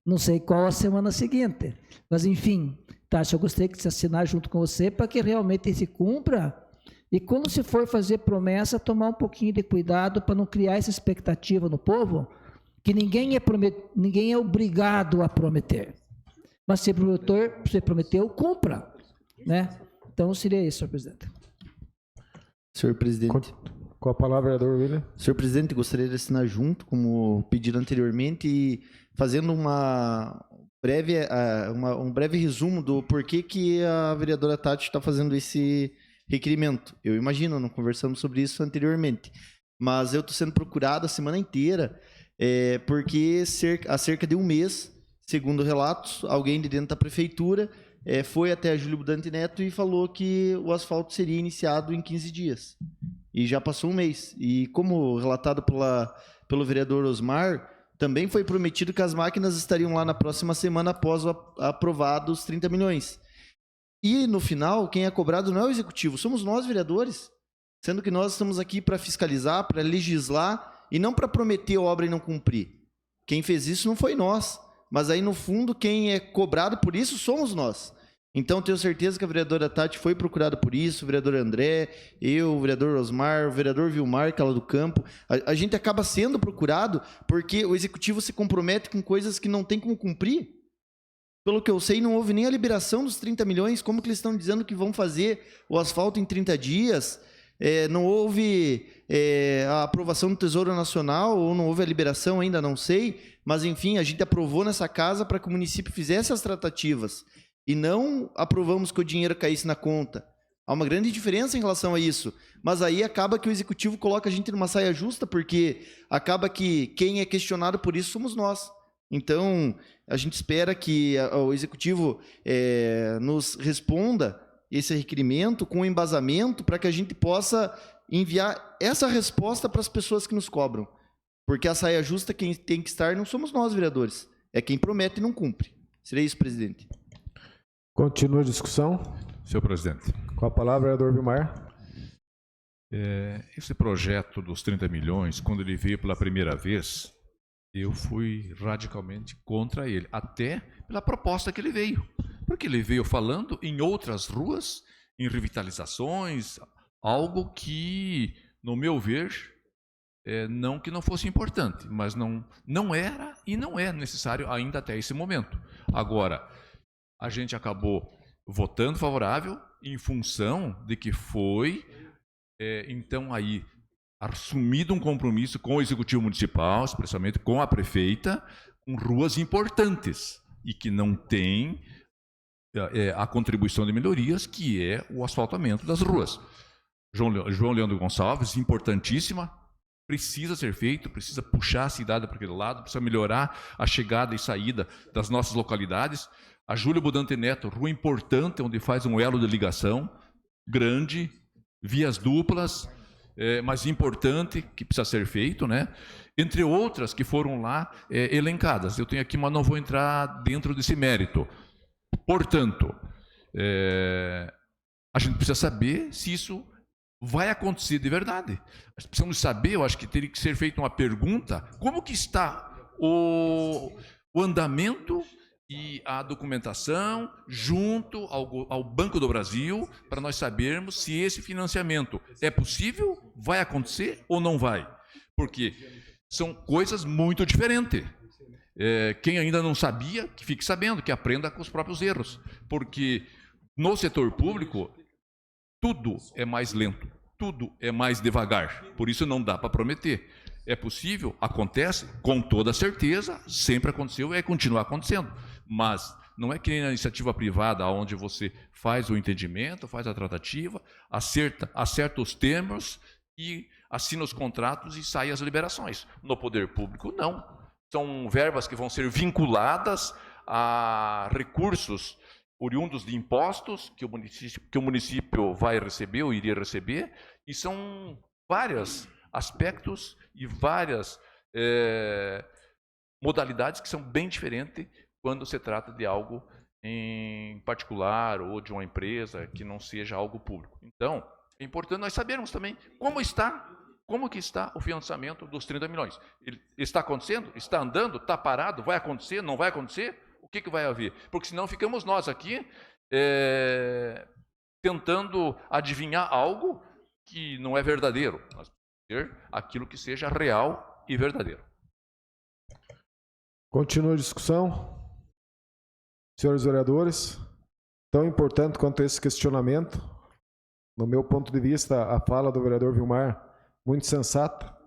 Não sei qual a semana seguinte, mas enfim, Tati, eu gostaria que você assinar junto com você para que realmente se cumpra, e quando se for fazer promessa, tomar um pouquinho de cuidado para não criar essa expectativa no povo, que ninguém é obrigado a prometer, mas se você prometeu, cumpra, né? Então seria isso, senhor presidente. Senhor presidente. Com a palavra, vereador William. Senhor presidente, gostaria de assinar junto, como pedido anteriormente, e fazendo um breve resumo do porquê que a vereadora Tati está fazendo esse requerimento. Eu imagino, não conversamos sobre isso anteriormente, mas eu estou sendo procurado a semana inteira, porque há cerca de um mês, segundo relatos, alguém de dentro da prefeitura foi até a Júlio Budante Neto e falou que o asfalto seria iniciado em 15 dias. E já passou um mês. E como relatado pelo vereador Osmar, também foi prometido que as máquinas estariam lá na próxima semana após aprovados os 30 milhões. E, no final, quem é cobrado não é o executivo, somos nós, vereadores. Sendo que nós estamos aqui para fiscalizar, para legislar e não para prometer obra e não cumprir. Quem fez isso não foi nós. Mas aí, no fundo, quem é cobrado por isso somos nós. Então, tenho certeza que a vereadora Tati foi procurada por isso, o vereador André, eu, o vereador Osmar, o vereador Vilmar, que é lá do campo. A gente acaba sendo procurado porque o executivo se compromete com coisas que não tem como cumprir. Pelo que eu sei, não houve nem a liberação dos 30 milhões. Como que eles estão dizendo que vão fazer o asfalto em 30 dias? Não houve a aprovação do Tesouro Nacional, ou não houve a liberação ainda, não sei. Mas, enfim, a gente aprovou nessa casa para que o município fizesse as tratativas. E não aprovamos que o dinheiro caísse na conta. Há uma grande diferença em relação a isso. Mas aí acaba que o executivo coloca a gente numa saia justa, porque acaba que quem é questionado por isso somos nós. Então, a gente espera que o executivo nos responda esse requerimento com embasamento para que a gente possa enviar essa resposta para as pessoas que nos cobram. Porque a saia justa, quem tem que estar, não somos nós, vereadores. É quem promete e não cumpre. Seria isso, presidente. Continua a discussão. Senhor presidente. Com a palavra, vereador Vilmar. Esse projeto dos 30 milhões, quando ele veio pela primeira vez, eu fui radicalmente contra ele, até pela proposta que ele veio. Porque ele veio falando em outras ruas, em revitalizações, algo que, no meu ver, não que não fosse importante, mas não era e não é necessário ainda até esse momento. Agora, a gente acabou votando favorável em função de que foi, então, aí assumido um compromisso com o Executivo Municipal, especialmente com a prefeita, com ruas importantes e que não tem a contribuição de melhorias, que é o asfaltamento das ruas. João Leandro Gonçalves, importantíssima, precisa ser feito, precisa puxar a cidade para aquele lado, precisa melhorar a chegada e saída das nossas localidades. A Júlia Budante Neto, rua importante, onde faz um elo de ligação, grande, vias duplas, mas importante, que precisa ser feito, né? Entre outras que foram lá elencadas. Eu tenho aqui, mas não vou entrar dentro desse mérito. Portanto, a gente precisa saber se isso vai acontecer de verdade. Nós precisamos saber, eu acho que teria que ser feita uma pergunta, como que está o andamento e a documentação junto ao Banco do Brasil, para nós sabermos se esse financiamento é possível, vai acontecer ou não vai. Porque são coisas muito diferentes. Quem ainda não sabia, que fique sabendo, que aprenda com os próprios erros. Porque no setor público, tudo é mais lento, tudo é mais devagar. Por isso não dá para prometer. É possível, acontece, com toda certeza, sempre aconteceu e vai continuar acontecendo. Mas não é que nem na iniciativa privada, onde você faz o entendimento, faz a tratativa, acerta os termos e assina os contratos e sai as liberações. No poder público, não. São verbas que vão ser vinculadas a recursos oriundos de impostos que o município vai receber ou iria receber, e são vários aspectos e várias modalidades que são bem diferentes quando se trata de algo em particular ou de uma empresa que não seja algo público. Então, é importante nós sabermos também como que está o financiamento dos 30 milhões. Ele está acontecendo? Está andando? Está parado? Vai acontecer? Não vai acontecer? O que vai haver? Porque senão ficamos nós aqui tentando adivinhar algo que não é verdadeiro. Nós precisamos ter aquilo que seja real e verdadeiro. Continua a discussão. Senhores vereadores, tão importante quanto esse questionamento, no meu ponto de vista, a fala do vereador Vilmar, muito sensata.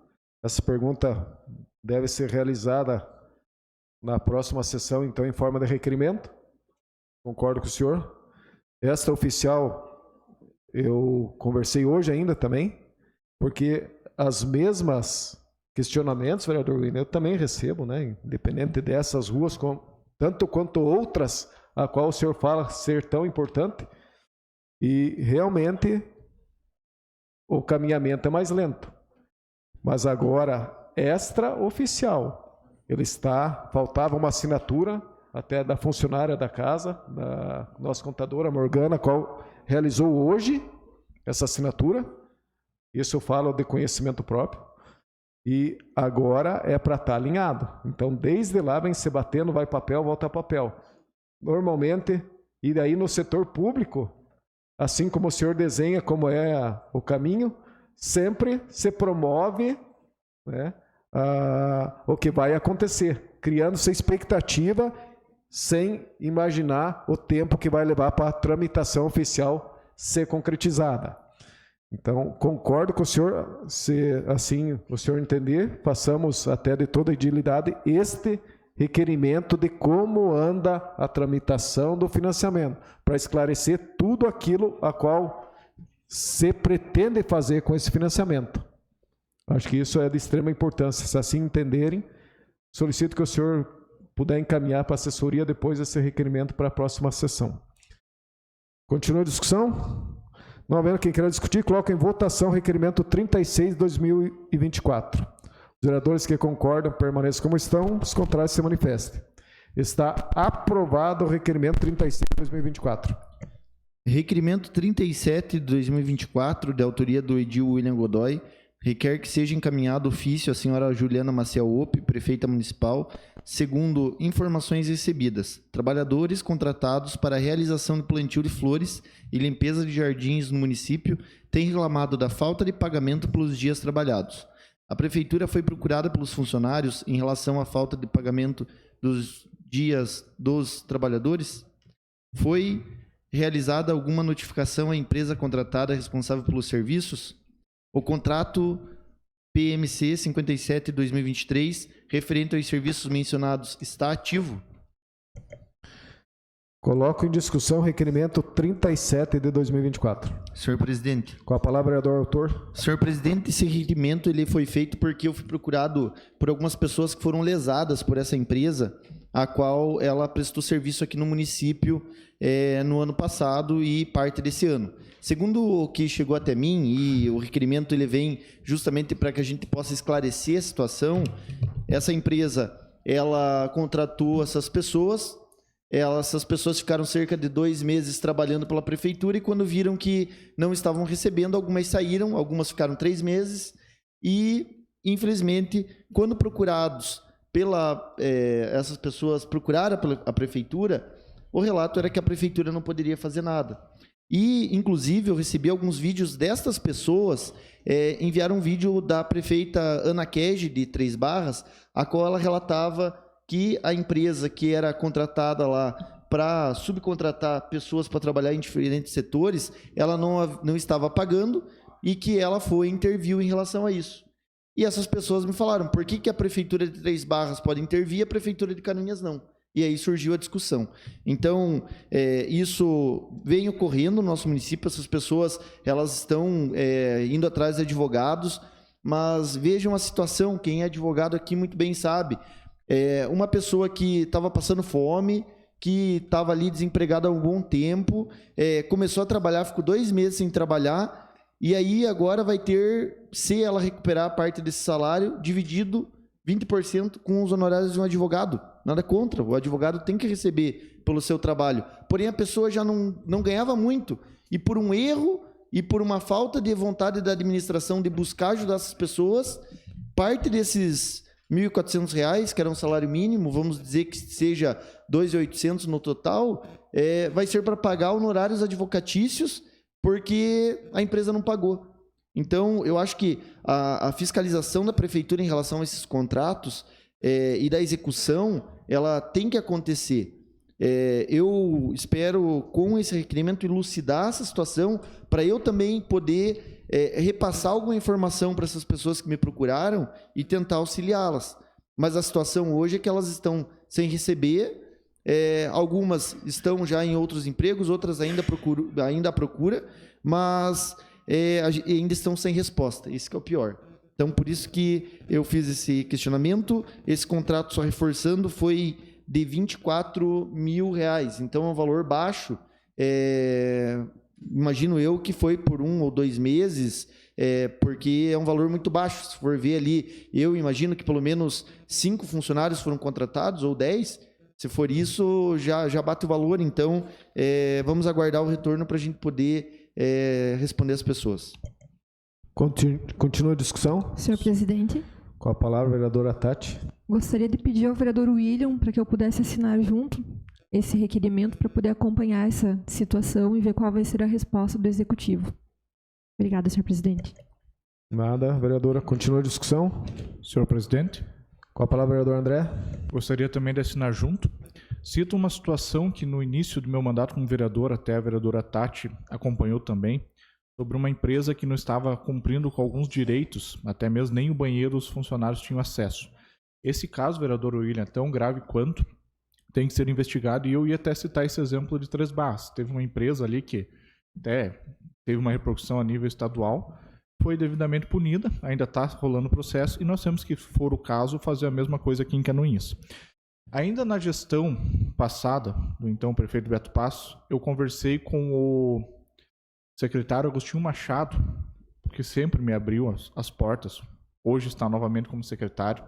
Essa pergunta deve ser realizada na próxima sessão, então, em forma de requerimento. Concordo com o senhor. Esta oficial, eu conversei hoje ainda também, porque as mesmas questionamentos, vereador William, eu também recebo, né, independente dessas ruas, tanto quanto outras, a qual o senhor fala ser tão importante. E, realmente, o caminhamento é mais lento. Mas agora, extraoficial, faltava uma assinatura até da funcionária da casa, da nossa contadora Morgana, qual realizou hoje essa assinatura. Isso eu falo de conhecimento próprio. E agora é para estar alinhado. Então, desde lá vem se batendo, vai papel, volta papel. Normalmente, e daí no setor público, assim como o senhor desenha como é o caminho, sempre se promove, né, o que vai acontecer, criando essa expectativa sem imaginar o tempo que vai levar para a tramitação oficial ser concretizada. Então, concordo com o senhor, se assim o senhor entender, façamos até de toda a agilidade este requerimento de como anda a tramitação do financiamento, para esclarecer tudo aquilo a qual se pretende fazer com esse financiamento. Acho que isso é de extrema importância. Se assim entenderem, solicito que o senhor puder encaminhar para a assessoria depois esse requerimento para a próxima sessão. Continua a discussão? Não havendo quem queira discutir, coloca em votação o requerimento 36 de 2024. Os vereadores que concordam permaneçam como estão, os contrários se manifestem. Está aprovado o requerimento 36 de 2024. Requerimento 37 de 2024, de autoria do edil William Godoy, requer que seja encaminhado ofício à senhora Juliana Maciel Ope, prefeita municipal, segundo informações recebidas. Trabalhadores contratados para a realização de plantio de flores e limpeza de jardins no município têm reclamado da falta de pagamento pelos dias trabalhados. A prefeitura foi procurada pelos funcionários em relação à falta de pagamento dos dias dos trabalhadores? Foi realizada alguma notificação à empresa contratada responsável pelos serviços? O contrato PMC 57 de 2023, referente aos serviços mencionados, está ativo? Coloco em discussão o requerimento 37 de 2024. Senhor presidente. Com a palavra, vereador autor. Senhor presidente, esse requerimento ele foi feito porque eu fui procurado por algumas pessoas que foram lesadas por essa empresa, a qual ela prestou serviço aqui no município no ano passado e parte desse ano. Segundo o que chegou até mim, e o requerimento ele vem justamente para que a gente possa esclarecer a situação, essa empresa ela contratou essas pessoas ficaram cerca de 2 meses trabalhando pela prefeitura e quando viram que não estavam recebendo, algumas saíram, algumas ficaram 3 meses e, infelizmente, quando procurados essas pessoas procuraram a prefeitura, o relato era que a prefeitura não poderia fazer nada. E, inclusive, eu recebi alguns vídeos destas pessoas, enviaram um vídeo da prefeita Ana Kege, de Três Barras, a qual ela relatava que a empresa que era contratada lá para subcontratar pessoas para trabalhar em diferentes setores, ela não estava pagando e que ela foi interviu em relação a isso. E essas pessoas me falaram, por que a prefeitura de Três Barras pode intervir e a prefeitura de Canoinhas não? E aí surgiu a discussão. Então, isso vem ocorrendo no nosso município, essas pessoas elas estão indo atrás de advogados, mas vejam a situação, quem é advogado aqui muito bem sabe, uma pessoa que estava passando fome, que estava ali desempregada há um bom tempo, começou a trabalhar, ficou 2 meses sem trabalhar, e aí agora vai ter, se ela recuperar parte desse salário, dividido 20% com os honorários de um advogado. Nada contra, o advogado tem que receber pelo seu trabalho. Porém, a pessoa já não ganhava muito. E por um erro e por uma falta de vontade da administração de buscar ajudar essas pessoas, parte desses R$ 1.400, que era um salário mínimo, vamos dizer que seja R$ 2.800 no total, vai ser para pagar honorários advocatícios, porque a empresa não pagou. Então, eu acho que a fiscalização da prefeitura em relação a esses contratos e da execução, ela tem que acontecer. Eu espero, com esse requerimento, elucidar essa situação para eu também poder repassar alguma informação para essas pessoas que me procuraram e tentar auxiliá-las. Mas a situação hoje é que elas estão sem receber, algumas estão já em outros empregos, outras ainda à procura, mas ainda estão sem resposta. Isso que é o pior. Então, por isso que eu fiz esse questionamento. Esse contrato, só reforçando, foi de R$ 24.000. Então, é um valor baixo. Imagino eu que foi por 1 ou 2 meses. porque é um valor muito baixo. Se for ver ali, eu imagino que pelo menos 5 funcionários foram contratados, ou 10. Se for isso, já bate o valor. Então, vamos aguardar o retorno para a gente poder responder as pessoas. Continua a discussão. Senhor presidente, Com a palavra, a vereadora Tati. gostaria de pedir ao vereador William para que eu pudesse assinar junto esse requerimento para poder acompanhar essa situação e ver qual vai ser a resposta do executivo. Obrigada, senhor presidente. Nada, vereadora. Continua a discussão. Senhor presidente, Com a palavra, vereador André. gostaria também de assinar junto. Cito uma situação que no início do meu mandato como vereador, até a vereadora Tati acompanhou também, sobre uma empresa que não estava cumprindo com alguns direitos, até mesmo nem o banheiro os funcionários tinham acesso. Esse caso, vereador William, é tão grave quanto, tem que ser investigado, e eu ia até citar esse exemplo de Três Barras. Teve uma empresa ali que até teve uma repercussão a nível estadual, foi devidamente punida, ainda está rolando o processo, e nós temos que, se for o caso, fazer a mesma coisa aqui em Canoinhas. Ainda na gestão passada, do então prefeito Beto Passo, eu conversei com o secretário Agostinho Machado, que sempre me abriu as portas, hoje está novamente como secretário,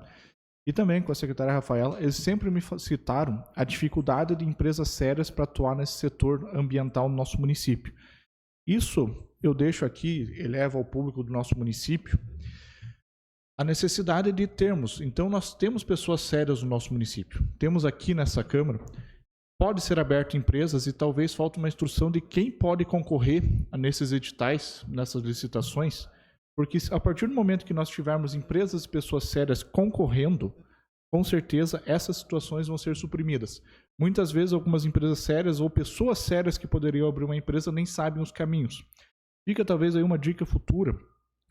e também com a secretária Rafaela. Eles sempre me citaram a dificuldade de empresas sérias para atuar nesse setor ambiental no nosso município. Isso eu deixo aqui, elevo ao público do nosso município, a necessidade de termos. Então, nós temos pessoas sérias no nosso município. Temos aqui nessa Câmara, pode ser aberto empresas e talvez falte uma instrução de quem pode concorrer nesses editais, nessas licitações, porque a partir do momento que nós tivermos empresas e pessoas sérias concorrendo, com certeza essas situações vão ser suprimidas. Muitas vezes algumas empresas sérias ou pessoas sérias que poderiam abrir uma empresa nem sabem os caminhos. Fica talvez aí uma dica futura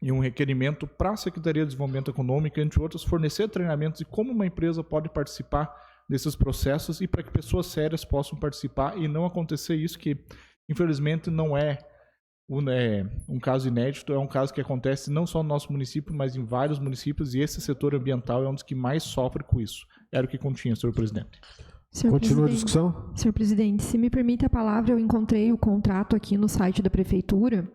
e um requerimento para a Secretaria de Desenvolvimento Econômico, entre outras, fornecer treinamentos de como uma empresa pode participar desses processos e para que pessoas sérias possam participar e não acontecer isso que, infelizmente, não é um caso inédito, é um caso que acontece não só no nosso município, mas em vários municípios, e esse setor ambiental é um dos que mais sofre com isso. Era o que continha, senhor presidente. Continua a discussão. Senhor presidente, se me permite a palavra, eu encontrei o contrato aqui no site da prefeitura,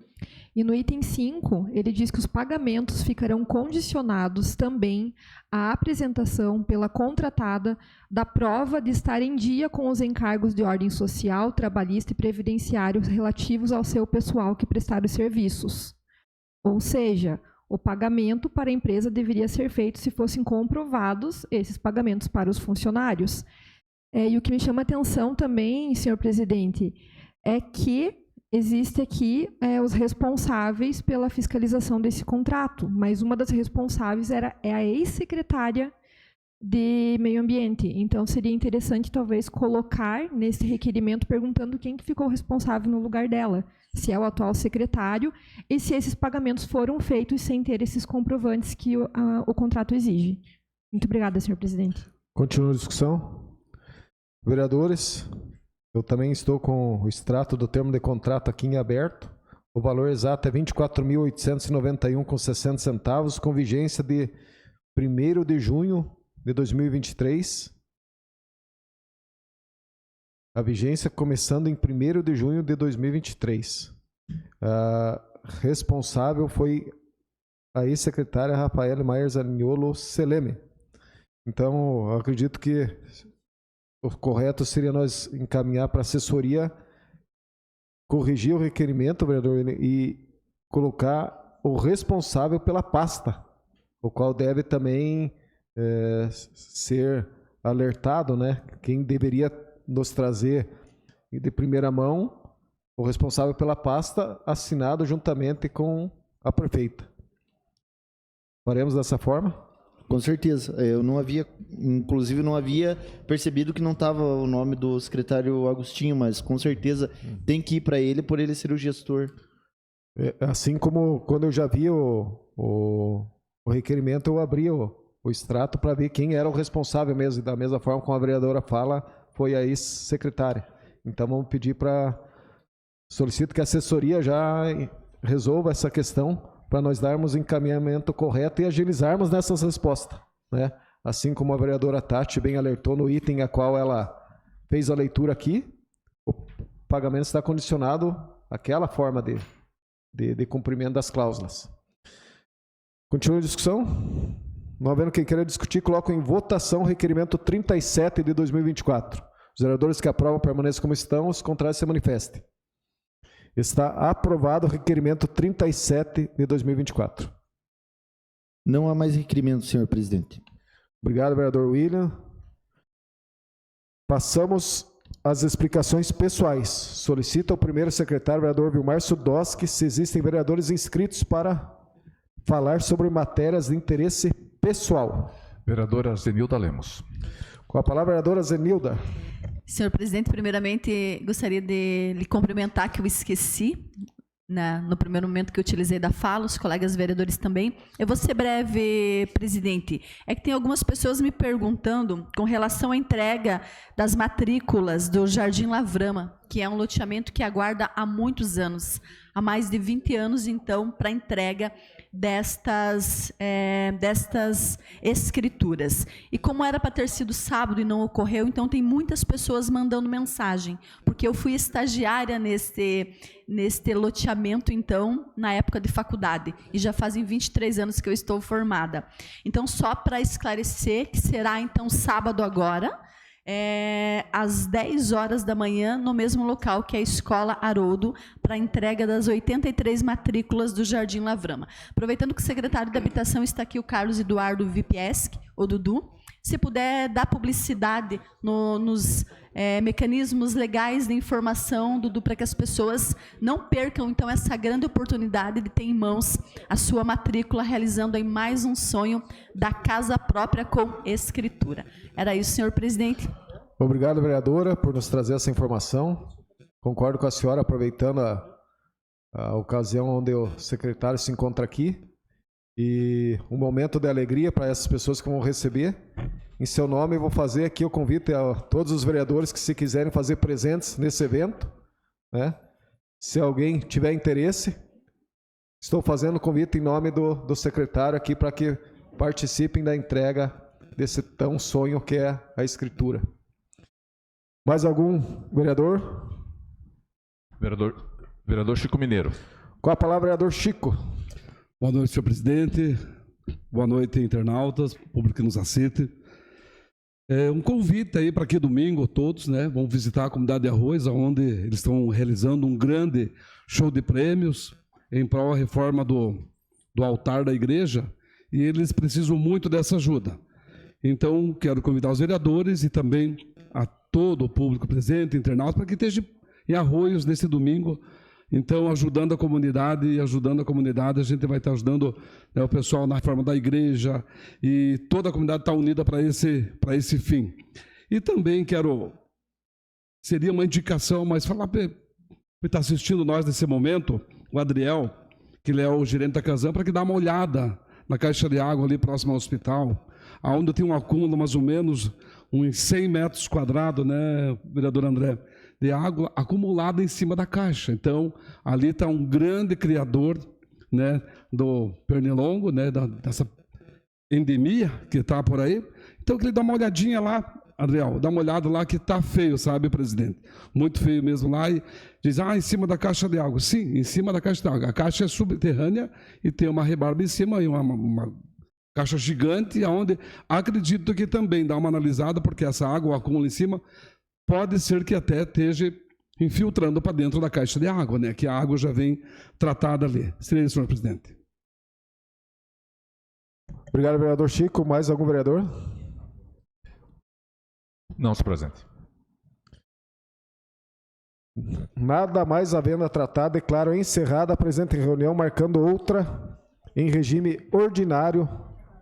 e no item 5, ele diz que os pagamentos ficarão condicionados também à apresentação pela contratada da prova de estar em dia com os encargos de ordem social, trabalhista e previdenciário relativos ao seu pessoal que prestar os serviços. Ou seja, o pagamento para a empresa deveria ser feito se fossem comprovados esses pagamentos para os funcionários. E o que me chama a atenção também, senhor presidente, é que existe aqui os responsáveis pela fiscalização desse contrato, mas uma das responsáveis é a ex-secretária de Meio Ambiente. Então, seria interessante, talvez, colocar nesse requerimento perguntando quem que ficou responsável no lugar dela, se é o atual secretário, e se esses pagamentos foram feitos sem ter esses comprovantes que o contrato exige. Muito obrigada, senhor presidente. Continua a discussão. Vereadores, eu também estou com o extrato do termo de contrato aqui em aberto. O valor exato é R$ 24.891,60 centavos, com vigência de 1º de junho de 2023. A vigência começando em 1º de junho de 2023. A responsável foi a ex-secretária Rafaela Maier Zaniolo Seleme. Então, eu acredito que o correto seria nós encaminhar para a assessoria, corrigir o requerimento, vereador, e colocar o responsável pela pasta, o qual deve também ser alertado, né? Quem deveria nos trazer de primeira mão, o responsável pela pasta, assinado juntamente com a prefeita. Faremos dessa forma? Com certeza. Eu não havia, inclusive, não havia percebido que não estava o nome do secretário Agostinho, mas com certeza tem que ir para ele por ele ser o gestor. Assim como quando eu já vi o requerimento, eu abri o extrato para ver quem era o responsável mesmo. E da mesma forma como a vereadora fala, foi a ex-secretária. Então vamos pedir para... Solicito que a assessoria já resolva essa questão, para nós darmos o encaminhamento correto e agilizarmos nessas respostas, né? Assim como a vereadora Tati bem alertou no item a qual ela fez a leitura aqui, o pagamento está condicionado àquela forma de cumprimento das cláusulas. Continua a discussão? Não havendo quem queira discutir, coloco em votação o requerimento 37 de 2024. Os vereadores que aprovam permaneçam como estão, os contrários se manifestem. Está aprovado o requerimento 37 de 2024. Não há mais requerimento, senhor presidente. Obrigado, vereador William. Passamos às explicações pessoais. Solicito ao primeiro secretário, vereador Vilmar Sudoski, se existem vereadores inscritos para falar sobre matérias de interesse pessoal. Vereadora Zenilda Lemos. Com a palavra, vereadora Zenilda. Senhor presidente, primeiramente gostaria de lhe cumprimentar, que eu esqueci no primeiro momento que eu utilizei da fala, os colegas vereadores também. Eu vou ser breve, presidente. É que tem algumas pessoas me perguntando com relação à entrega das matrículas do Jardim Lavrama, que é um loteamento que aguarda há muitos anos, há mais de 20 anos, então, para entrega destas escrituras. E como era para ter sido sábado e não ocorreu, então tem muitas pessoas mandando mensagem, porque eu fui estagiária neste loteamento, então, na época de faculdade, e já fazem 23 anos que eu estou formada. Então, só para esclarecer que será, então, sábado agora, às 10 horas da manhã, no mesmo local que é a Escola Haroldo, para a entrega das 83 matrículas do Jardim Lavrama. Aproveitando que o secretário da Habitação está aqui, o Carlos Eduardo Vipieski, o Dudu, se puder dar publicidade nos mecanismos legais de informação, Dudu, para que as pessoas não percam, então, essa grande oportunidade de ter em mãos a sua matrícula, realizando aí mais um sonho da casa própria com escritura. Era isso, senhor presidente. Obrigado, vereadora, por nos trazer essa informação. Concordo com a senhora, aproveitando a ocasião onde o secretário se encontra aqui, e um momento de alegria para essas pessoas que vão receber. Em seu nome, eu vou fazer aqui o convite a todos os vereadores que, se quiserem fazer presentes nesse evento, né? Se alguém tiver interesse, estou fazendo o convite em nome do secretário aqui para que participem da entrega desse tão sonho que é a escritura. Mais algum vereador? Vereador Chico Mineiro. Com a palavra, vereador Chico. Boa noite, senhor presidente. Boa noite, internautas, público que nos assiste. Um convite aí para que domingo todos, né, vão visitar a comunidade de Arroz, onde eles estão realizando um grande show de prêmios em prol da reforma do altar da igreja, e eles precisam muito dessa ajuda. Então, quero convidar os vereadores e também a todo o público presente, internautas, para que esteja em Arroios nesse domingo. Então, ajudando a comunidade, a gente vai estar ajudando, né, o pessoal na reforma da igreja, e toda a comunidade está unida para esse fim. E também seria uma indicação, mas falar para quem está assistindo nós nesse momento, o Adriel, que ele é o gerente da Casan, para que dê uma olhada na caixa de água ali próximo ao hospital, onde tem um acúmulo mais ou menos uns 100 metros quadrados, né, vereador André, de água acumulada em cima da caixa. Então, ali está um grande criador, né, do pernilongo, né, dessa endemia que está por aí. Então, eu queria dar uma olhadinha lá, Adriel, dá uma olhada lá que está feio, sabe, presidente? Muito feio mesmo lá. E diz, em cima da caixa de água. Sim, em cima da caixa de água. A caixa é subterrânea e tem uma rebarba em cima e uma caixa gigante, onde acredito que também dá uma analisada, porque essa água, o acúmulo em cima, pode ser que até esteja infiltrando para dentro da caixa de água, né? Que a água já vem tratada ali. Seria isso, senhor presidente. Obrigado, vereador Chico. Mais algum vereador? Não se presente. Nada mais havendo a tratar, declaro encerrada a presente reunião, marcando outra em regime ordinário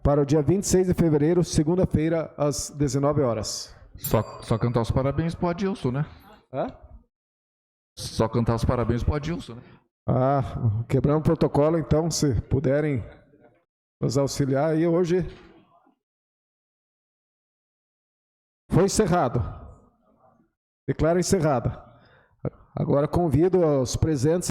para o dia 26 de fevereiro, segunda-feira, às 19 horas. Só cantar os parabéns para o Adilson, né? Só cantar os parabéns para o Adilson, né? Quebrando o protocolo, então, se puderem nos auxiliar aí hoje. Foi encerrado. Declaro encerrada. Agora convido os presentes